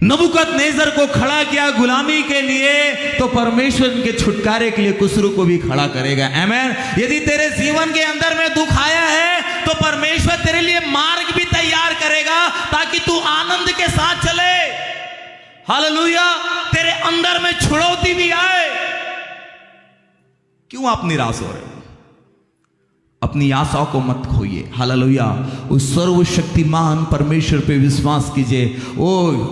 S1: नबूकदनेस्सर को खड़ा किया गुलामी के लिए, तो परमेश्वर के छुटकारे के लिए कुसरू को भी खड़ा करेगा। आमीन। यदि तेरे जीवन के अंदर में दुख आया है तो परमेश्वर तेरे लिए मार्ग भी तैयार करेगा ताकि तू आनंद के साथ चले। हालेलुया। तेरे अंदर में छुड़ौती भी आए। क्यों आप निराश हो रहे हो? अपनी आशाओं को मत खोइए। हालेलुया। उस सर्वशक्तिमान परमेश्वर पे विश्वास कीजिए। ओ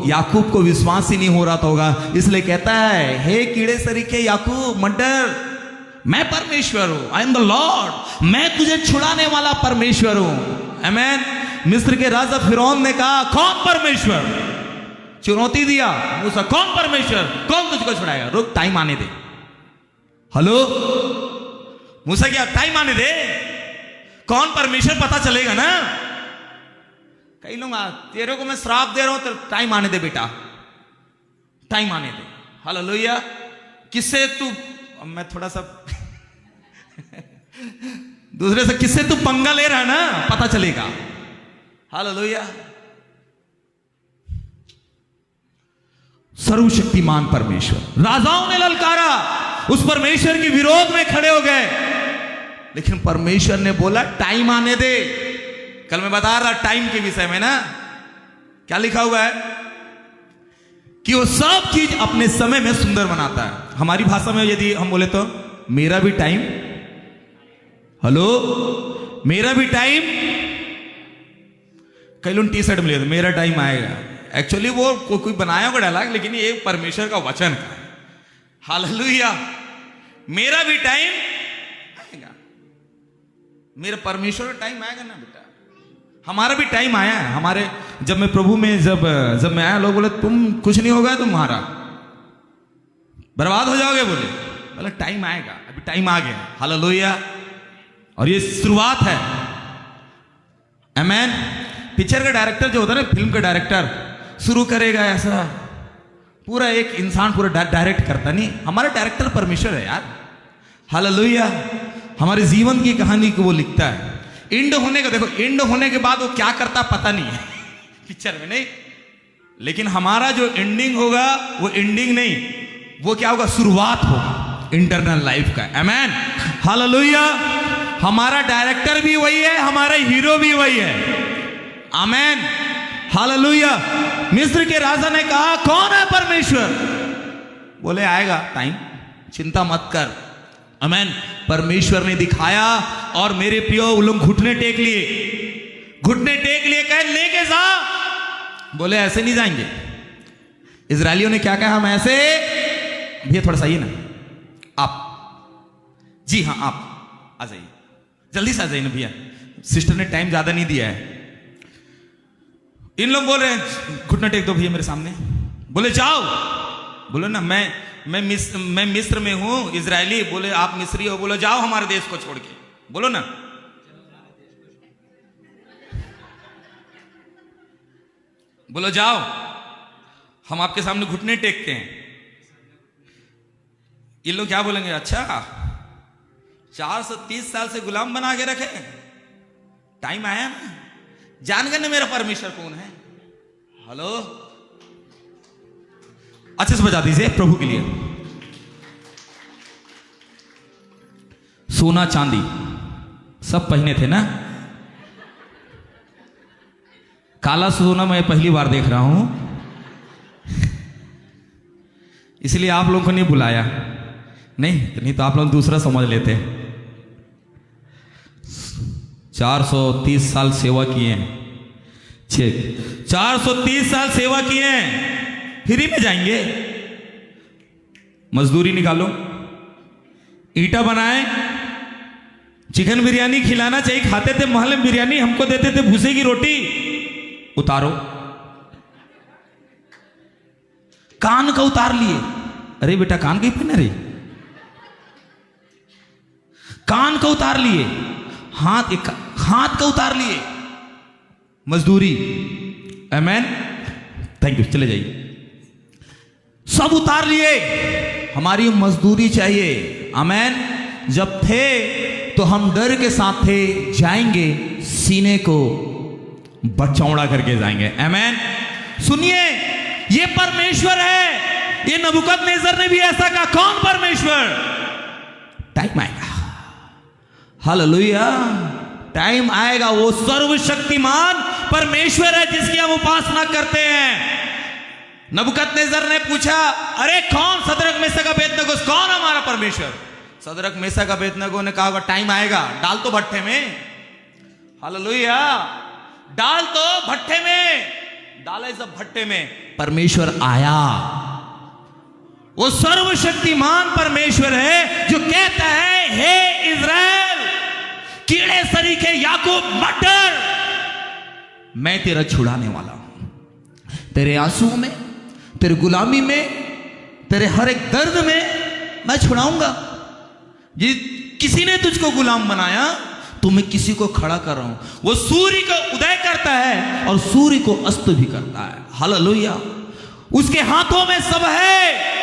S1: याकूब को विश्वास ही नहीं हो रहा था होगा, इसलिए कहता है, हे कीड़े सरीखे याकूब मत डर, मैं परमेश्वर हूं, आई एम द लॉर्ड, मैं तुझे छुड़ाने वाला परमेश्वर हूं। आमीन। मिस्र के राजा फिरौन ने कहा, कौन परमेश्वर? चुनौती दिया मूसा, कौन परमेश्वर, कौन तुझको छुड़ाएगा? रुक, टाइम आने दे। हेलो मूसा, क्या टाइम आने दे, कौन परमेश्वर पता चलेगा ना। कई लोग, तेरे को मैं श्राप दे रहा हूं, तो टाइम आने दे बेटा, टाइम आने दे। हालेलुया। किससे तू, मैं थोड़ा सा दूसरे से किससे तू पंगा ले रहा है ना, पता चलेगा। हालेलुया। सर्वशक्तिमान परमेश्वर, राजाओं ने ललकारा, उस परमेश्वर के विरोध में खड़े हो गए, लेकिन परमेश्वर ने बोला टाइम आने दे। कल मैं बता रहा टाइम के विषय में ना, क्या लिखा हुआ है कि वो सब चीज अपने समय में सुंदर बनाता है। हमारी भाषा में यदि हम बोले तो मेरा भी टाइम, हेलो मेरा भी टाइम। कई लोग टी शर्ट में ले, मेरा टाइम आएगा। एक्चुअली वो कोई बनाया होगा डायलॉग, लेकिन ये परमेश्वर का वचन है। हालेलुया। मेरा भी टाइम आएगा, मेरा परमेश्वर का टाइम आएगा ना बेटा। हमारा भी टाइम आया है। हमारे जब मैं प्रभु में जब मैं आया, लोग बोले तुम कुछ नहीं होगा, तुम्हारा बर्बाद हो जाओगे। बोले टाइम आएगा, अभी टाइम आ गया। हालेलुया। और ये शुरुआत है। आमीन। पिक्चर का डायरेक्टर जो होता है ना, फिल्म का डायरेक्टर शुरू करेगा ऐसा, पूरा एक इंसान पूरा डायरेक्ट करता नहीं। हमारा डायरेक्टर परमेश्वर है यार। हालेलुया। हमारे जीवन की कहानी को वो लिखता है। एंड होने का देखो, एंड होने के बाद वो क्या करता पता नहीं है पिक्चर में, नहीं। लेकिन हमारा जो एंडिंग होगा वो एंडिंग नहीं, वो क्या होगा, शुरुआत होगा इंटरनल लाइफ का। आमीन। हालेलुया। हमारा डायरेक्टर भी वही है, हमारा हीरो भी वही है। आमीन। हालेलुया। मिस्र के राजा ने कहा, कौन है परमेश्वर? बोले आएगा टाइम, चिंता मत कर। आमीन। परमेश्वर ने दिखाया, और मेरे प्रियो वो लोग घुटने टेक लिए, घुटने टेक लिए, कहे लेके जा। बोले ऐसे नहीं जाएंगे। इजरायलियों ने क्या कहा, हम ऐसे। भैया थोड़ा सा आइए ना आप, जी हाँ आप आ जाइए, जल्दी से आ जाइए ना भैया, सिस्टर ने टाइम ज्यादा नहीं दिया है। इन लोग बोल रहे हैं घुटना टेक दो भैया मेरे सामने। बोले जाओ। बोले ना मैं मिस्र में हूं, इजरायली। बोले आप मिस्री हो। बोलो जाओ हमारे देश को छोड़ के। बोलो ना, बोलो जाओ, हम आपके सामने घुटने टेकते हैं। ये लोग क्या बोलेंगे, अच्छा 430 साल से गुलाम बना के रखे, टाइम आया ना, जान गए ना मेरा परमेश्वर कौन है। हेलो, अच्छे से बजा दीजिए प्रभु के लिए। सोना चांदी सब पहने थे ना। काला सोना मैं पहली बार देख रहा हूं, इसलिए आप लोगों को नहीं बुलाया। नहीं तो आप लोग दूसरा समझ लेते। 430 साल सेवा किए हैं, 430 साल सेवा किए हैं, फ्री में जाएंगे? मजदूरी निकालो, ईटा बनाए, चिकन बिरयानी खिलाना चाहिए, खाते थे महल में बिरयानी, हमको देते थे भूसे की रोटी। उतारो, कान का उतार लिए। अरे बेटा कान की पहने रही, कान का उतार लिए, हाथ का उतार लिए, मजदूरी। आमीन। थैंक यू, चले जाइए। सब उतार लिए, हमारी मजदूरी चाहिए। आमीन। जब थे तो हम डर के साथ थे, जाएंगे सीने को बचौड़ा करके जाएंगे। आमीन। सुनिए, ये परमेश्वर है। ये नबूकदनेस्सर ने भी ऐसा कहा, कौन परमेश्वर? टाइम आएगा, हालेलुया, टाइम आएगा, वो सर्वशक्तिमान परमेश्वर है जिसकी हम उपासना करते हैं। नबूकदनेस्सर ने पूछा, अरे कौन? सदरक मेशक अबेदनगो, कौन हमारा परमेश्वर? सदरक मेशक अबेदनगो ने कहा, टाइम आएगा, डाल तो भट्ठे में, हालेलुया, डाल तो भट्ठे में, डाला सब भट्टे में। परमेश्वर आया, वो सर्वशक्तिमान परमेश्वर है जो कहता है, हे इज़राइल, कीड़े सरीखे याकूब मत डर, मैं तेरा छुड़ाने वाला हूं। तेरे आंसुओं में, तेरे गुलामी में, तेरे हर एक दर्द में मैं छुड़ाऊंगा। ये किसी ने तुझको गुलाम बनाया, तो मैं किसी को खड़ा कर रहा हूं। वो सूर्य को उदय करता है और सूर्य को अस्त भी करता है, हालेलुया। उसके हाथों में सब है।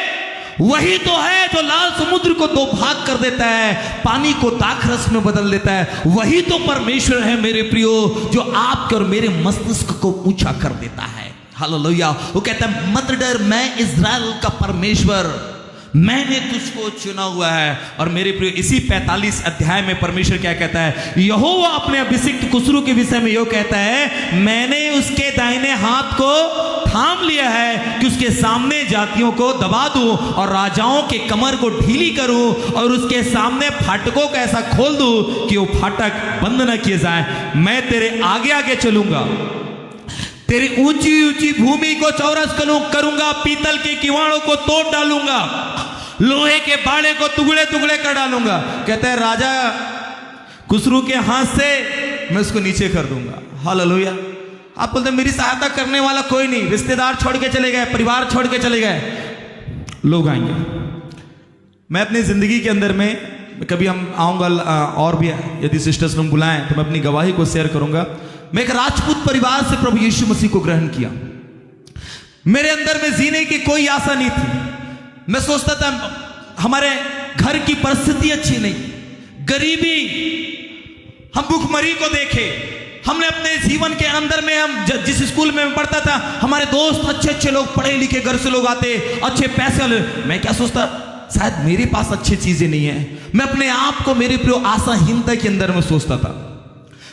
S1: वही तो है जो लाल समुद्र को दो भाग कर देता है, पानी को दाखरस में बदल देता है। वही तो परमेश्वर है मेरे प्रियो, जो आपके और मेरे मस्तिष्क को ऊंचा कर देता है, हालेलुया। वो कहता है, मत डर, मैं इज़राइल का परमेश्वर, मैंने तुझको चुना हुआ है। और मेरे प्रिय, इसी 45 अध्याय में परमेश्वर क्या कहता है? यहोवा अपने अभिषिक्त खुसरू के विषय में यो कहता है, मैंने उसके दाहिने हाथ को थाम लिया है कि उसके सामने जातियों को दबा दूं और राजाओं के कमर को ढीली करूं और उसके सामने फाटकों को ऐसा खोल दूं कि वो फाटक बंद न किए जाए। मैं तेरे आगे आगे चलूंगा, तेरी ऊंची ऊंची भूमि को चौरस करूंगा, पीतल के किवाड़ों को तोड़ डालूंगा, लोहे के बाड़े को टुकड़े टुकड़े कर डालूंगा। कहते हैं, राजा खुसरू के हाथ से मैं उसको नीचे कर दूंगा, हालेलुया। आप बोलते मेरी सहायता करने वाला कोई नहीं, रिश्तेदार छोड़ के चले गए, परिवार छोड़ के चले गए, लोग आएंगे। मैं अपनी जिंदगी के अंदर में कभी हम आऊंगा, और भी यदि सिस्टर्स लोग बुलाएं तो मैं अपनी गवाही को शेयर करूंगा। मैं एक राजपूत परिवार से प्रभु यीशु मसीह को ग्रहण किया। मेरे अंदर में जीने की कोई आशा नहीं थी। मैं सोचता था हमारे घर की परिस्थिति अच्छी नहीं, गरीबी, हम भूखमरी को देखे। हमने अपने जीवन के अंदर में, हम जिस स्कूल में मैं पढ़ता था, हमारे दोस्त अच्छे अच्छे लोग, पढ़े लिखे घर से लोग आते, अच्छे पैसे। मैं क्या सोचता, शायद मेरे पास अच्छी चीजें नहीं है। मैं अपने आप को, मेरे प्रिय, आशाहीनता के अंदर में सोचता था।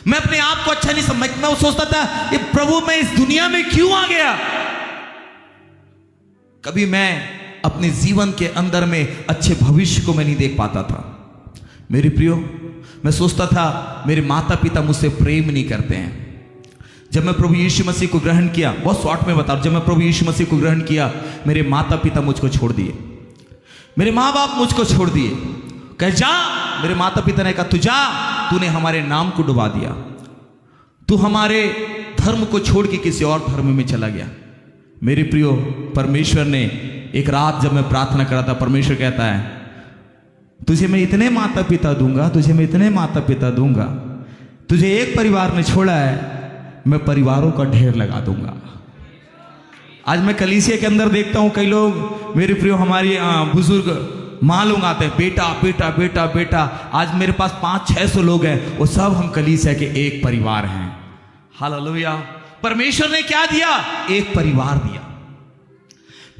S1: मैं अपने आप को अच्छा नहीं समझता। मैं सोचता था, ये प्रभु मैं इस दुनिया में क्यों आ गया? कभी मैं अपने जीवन के अंदर में अच्छे भविष्य को मैं नहीं देख पाता था। मेरे प्रियो, मैं सोचता था मेरे माता पिता मुझसे प्रेम नहीं करते हैं। जब मैं प्रभु यीशु मसीह को ग्रहण किया, बहुत शॉर्ट में बता, जब मैं प्रभु यीशु मसीह को ग्रहण किया, मेरे माता पिता मुझको छोड़ दिए, मेरे माँ बाप मुझको छोड़ दिए। कह जा, मेरे माता पिता ने कहा, तू जा, तूने हमारे नाम को डुबा दिया, तू हमारे धर्म को छोड़ के किसी और धर्म में चला गया। मेरे प्रियो, परमेश्वर ने एक रात जब मैं प्रार्थना करा था, परमेश्वर कहता है, तुझे मैं इतने माता पिता दूंगा, तुझे मैं इतने माता पिता दूंगा, तुझे एक परिवार ने छोड़ा है, मैं परिवारों का ढेर लगा दूंगा। आज मैं कलीसिया के अंदर देखता हूं, कई लोग, मेरे प्रियो, हमारी बुजुर्ग माँ लोग आते हैं, बेटा बेटा बेटा बेटा। आज मेरे पास 500-600 लोग हैं, वो सब हम कलीसिया के एक परिवार हैं, हालेलुया। परमेश्वर ने क्या दिया? एक परिवार दिया।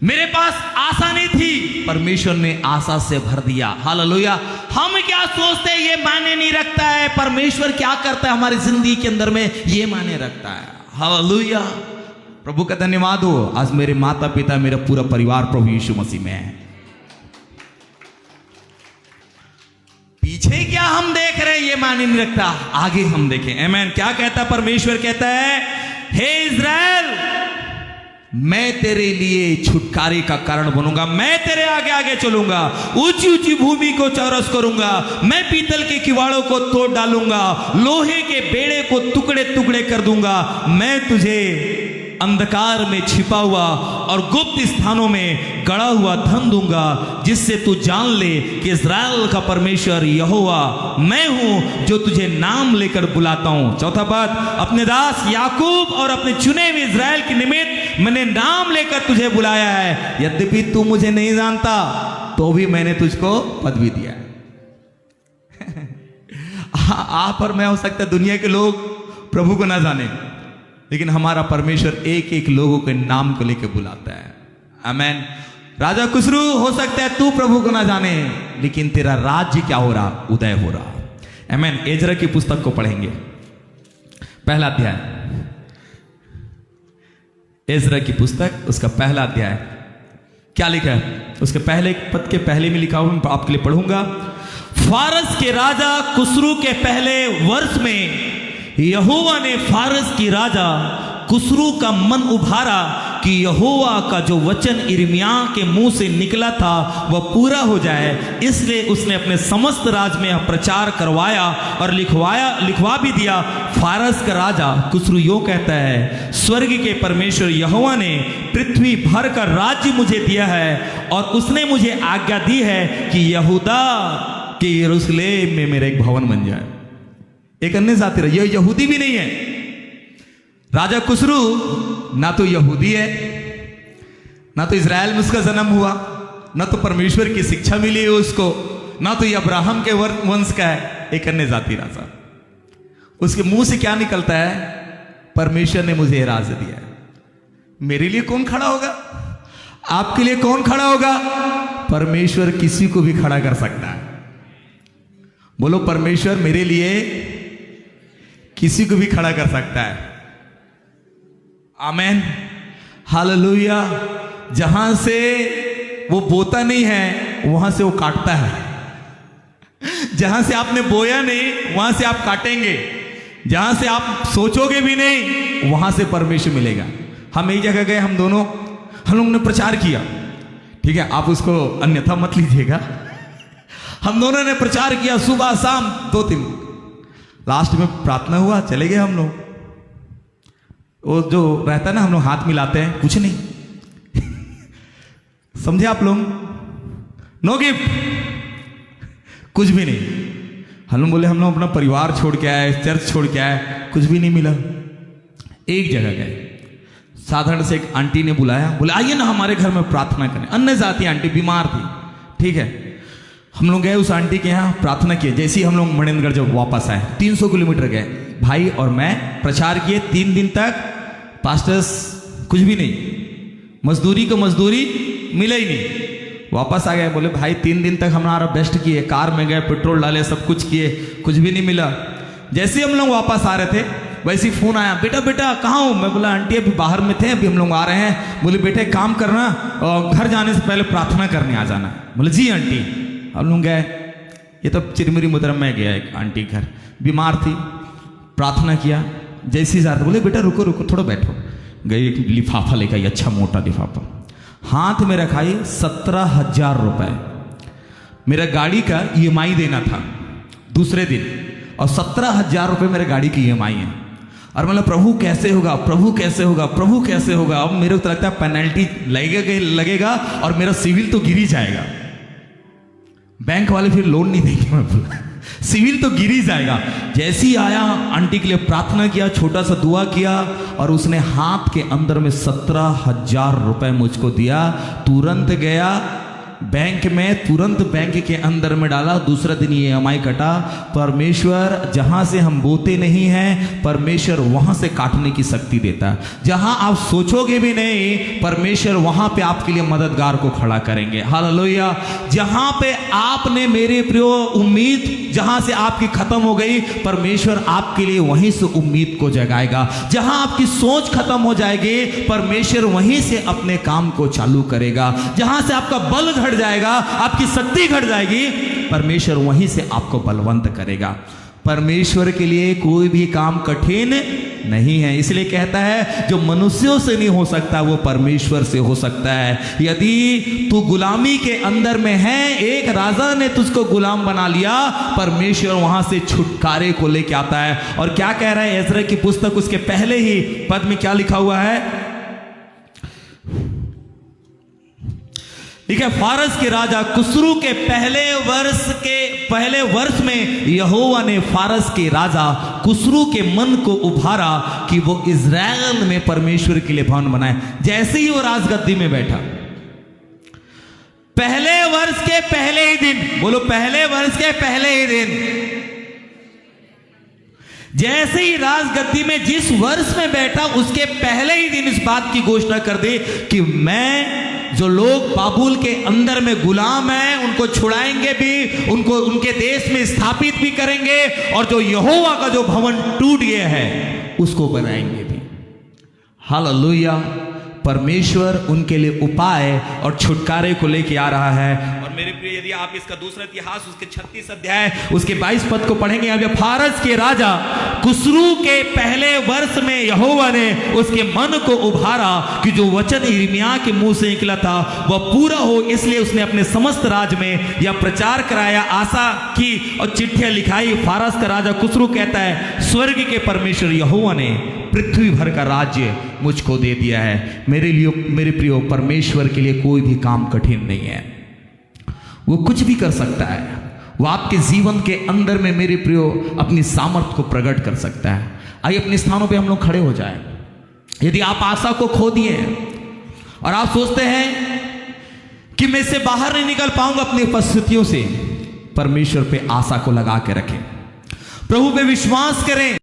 S1: मेरे पास आशा नहीं थी, परमेश्वर ने आशा से भर दिया, हालेलुया। हम क्या सोचते हैं ये मायने नहीं रखता है, परमेश्वर क्या करता है हमारी जिंदगी के अंदर में ये मायने रखता है, हालेलुया। प्रभु का धन्यवाद हो। आज मेरे माता पिता, मेरा पूरा परिवार प्रभु यीशु मसीह में है। पीछे क्या हम देख रहे हैं ये मायने नहीं रखता, आगे हम देखें। आमीन। क्या कहता परमेश्वर? कहता है, हे इज़राइल, मैं तेरे लिए छुटकारे का कारण बनूंगा, मैं तेरे आगे आगे चलूंगा, ऊंची ऊंची भूमि को चौरस करूंगा, मैं पीतल के किवाड़ों को तोड़ डालूंगा, लोहे के बेड़े को टुकड़े टुकड़े कर दूंगा, मैं तुझे अंधकार में छिपा हुआ और गुप्त स्थानों में गड़ा हुआ धन दूंगा, जिससे तू जान ले कि इज़राइल का परमेश्वर यहोवा मैं हूं, जो तुझे नाम लेकर बुलाता हूं। चौथा पद, अपने दास याकूब और अपने चुने हुए इज़राइल के निमित्त मैंने नाम लेकर तुझे बुलाया है। यद्यपि तू मुझे नहीं जानता, तो भी मैंने तुझको पदवी दिया है। आप और मैं, हो सकता है दुनिया के लोग प्रभु को ना जाने, लेकिन हमारा परमेश्वर एक एक लोगों के नाम को लेकर बुलाता है। आमेन। राजा खुसरू, हो सकता है तू प्रभु को ना जाने, लेकिन तेरा राज्य क्या हो रहा, उदय हो रहा। आमेन। एजरा की पुस्तक को पढ़ेंगे, पहला अध्याय, एजरा की पुस्तक उसका पहला अध्याय। क्या लिखा है उसके पहले पद के पहले में लिखा हुआ, मैं आपके लिए पढ़ूंगा। फारस के राजा खुसरू के पहले वर्ष में यहोवा ने फारस की राजा खुसरू का मन उभारा कि यहोवा का जो वचन यिर्मयाह के मुंह से निकला था वह पूरा हो जाए, इसलिए उसने अपने समस्त राज में प्रचार करवाया और लिखवा भी दिया। फारस का राजा खुसरू यो कहता है, स्वर्ग के परमेश्वर यहोवा ने पृथ्वी भर का राज्य मुझे दिया है और उसने मुझे आज्ञा दी है कि यहूदा के यरूशलेम में मेरा एक भवन बन जाए। एक अन्य जाति रही, यह यहूदी भी नहीं है। राजा खुसरू ना तो यहूदी है, ना तो इज़राइल में उसका जन्म हुआ, ना तो परमेश्वर की शिक्षा मिली है उसको, ना तो ये अब्राहम के वंश का है। एक अन्य जाति राजा, उसके मुंह से क्या निकलता है, परमेश्वर ने मुझे राज दिया है। मेरे लिए कौन खड़ा होगा, आपके लिए कौन खड़ा होगा? परमेश्वर किसी को भी खड़ा कर सकता है। बोलो, परमेश्वर मेरे लिए किसी को भी खड़ा कर सकता है। आमेन, हालेलुया। जहां से वो बोता नहीं है वहां से वो काटता है। जहां से आपने बोया नहीं वहां से आप काटेंगे, जहां से आप सोचोगे भी नहीं वहां से परमेश्वर मिलेगा। हम एक जगह गए, हम लोगों ने प्रचार किया, ठीक है, आप उसको अन्यथा मत लीजिएगा। हम दोनों ने प्रचार किया सुबह शाम 2-3, लास्ट में प्रार्थना हुआ, चले गए हम लोग। वो जो रहता है ना, हम लोग हाथ मिलाते हैं, कुछ नहीं समझे आप लोग, नो गिफ्ट, कुछ भी नहीं। हम लोग बोले हम लोग अपना परिवार छोड़ के आए, चर्च छोड़ के आए, कुछ भी नहीं मिला। एक जगह गए, साधारण से एक आंटी ने बुलाया, बोले आइए ना हमारे घर में प्रार्थना करें। अन्य जाति आंटी बीमार थी, ठीक है। हम लोग गए उस आंटी के यहाँ, प्रार्थना किए। जैसे ही हम लोग मणिनगढ़ जब वापस आए, 300 किलोमीटर गए, भाई और मैं प्रचार किए 3 दिन तक। पास्टर्स कुछ भी नहीं, मजदूरी को मजदूरी मिला ही नहीं। वापस आ गए, बोले भाई 3 दिन तक हमारा बेस्ट किए, कार में गए, पेट्रोल डाले, सब कुछ किए, कुछ भी नहीं मिला। जैसे ही हम लोग वापस आ रहे थे वैसे ही फोन आया, बेटा कहाँ हो? मैं बोला आंटी अभी बाहर में थे, अभी हम लोग आ रहे हैं। बोले बेटे काम करना और घर जाने से पहले प्रार्थना करने आ जाना। बोले जी आंटी। हम लोग गए, ये तो चिरमिरी मुद्रा में गया, एक आंटी घर बीमार थी, प्रार्थना किया। जैसे ही जाते बोले बेटा रुको थोड़ा बैठो। गई, एक लिफाफा लेकर आई, अच्छा मोटा लिफाफा, हाथ में रखाई 17,000 रुपए। मेरा गाड़ी का EMI देना था दूसरे दिन, और 17,000 रुपए मेरे गाड़ी की EMI है। और मतलब प्रभु कैसे होगा, प्रभु कैसे होगा, प्रभु कैसे होगा। अब मेरे को लगता है पेनल्टी लगेगा और मेरा सिविल तो गिर ही जाएगा, बैंक वाले फिर लोन नहीं देंगे। मैं बोला सिविल तो गिर ही जाएगा। जैसे ही आया, आंटी के लिए प्रार्थना किया, छोटा सा दुआ किया, और उसने हाथ के अंदर में 17,000 रुपए मुझको दिया। तुरंत गया बैंक में, तुरंत बैंक के अंदर में डाला, दूसरा दिन EMI कटा। परमेश्वर जहां से हम बोते नहीं हैं, परमेश्वर वहां से काटने की शक्ति देता है। जहां आप सोचोगे भी नहीं, परमेश्वर वहां पे आपके लिए मददगार को खड़ा करेंगे। हालेलुया। जहां पे आपने, मेरे प्रियो, उम्मीद जहां से आपकी खत्म हो गई, परमेश्वर आपके लिए वहीं से उम्मीद को जगाएगा। जहां आपकी सोच खत्म हो जाएगी, परमेश्वर वहीं से अपने काम को चालू करेगा। जहां से आपका बल घट जाएगा, आपकी शक्ति घट जाएगी, परमेश्वर वहीं से आपको बलवंत करेगा। परमेश्वर के लिए कोई भी काम कठिन नहीं है। इसलिए कहता है जो मनुष्यों से नहीं हो सकता वो परमेश्वर से हो सकता है। यदि तू गुलामी के अंदर में है, एक राजा ने तुझको गुलाम बना लिया, परमेश्वर वहां से छुटकारे को लेके आता है। और क्या कह रहा है एजरा की पुस्तक, उसके पहले ही पद में क्या लिखा हुआ है, ठीक है, फारस के राजा खुसरू के पहले वर्ष में यहोवा ने फारस के राजा खुसरू के मन को उभारा कि वो इज़राइल में परमेश्वर के लिए भवन बनाए। जैसे ही वो राजगद्दी में बैठा, पहले वर्ष के पहले ही दिन, बोलो पहले वर्ष के पहले ही दिन, जैसे ही राजगद्दी में जिस वर्ष में बैठा उसके पहले ही दिन इस बात की घोषणा कर दी कि मैं जो लोग बाबुल के अंदर में गुलाम हैं उनको छुड़ाएंगे भी, उनको उनके देश में स्थापित भी करेंगे, और जो यहोवा का जो भवन टूट गया है उसको बनाएंगे भी। हालेलुया। परमेश्वर उनके लिए उपाय और छुटकारे को लेके आ रहा है। और मेरे प्रिय, यदि आप इसका दूसरा इतिहास उसके 36 अध्याय उसके 22 पद को पढ़ेंगे, अब फारस के राजा कुसरू के पहले वर्ष में यहोवा ने उसके मन को उभारा कि जो वचन यिर्मयाह के मुंह से निकला था वह पूरा हो, इसलिए उसने अपने समस्त राज में यह प्रचार कराया, आशा की और चिट्ठियां लिखाई। फारस का राजा कुसरू कहता है, स्वर्ग के परमेश्वर यहोवा ने पृथ्वी भर का राज्य मुझको दे दिया है। मेरे लिए, मेरे प्रियो, परमेश्वर के लिए कोई भी काम कठिन नहीं है। वो कुछ भी कर सकता है। वो आपके जीवन के अंदर में, मेरे प्रियो, अपनी सामर्थ्य को प्रकट कर सकता है। आइए अपने स्थानों पे हम लोग खड़े हो जाएं। यदि आप आशा को खो दिए और आप सोचते हैं कि मैं इससे बाहर नहीं निकल पाऊंगा अपनी परिस्थितियों से, परमेश्वर पे आशा को लगा के रखें, प्रभु पे विश्वास करें।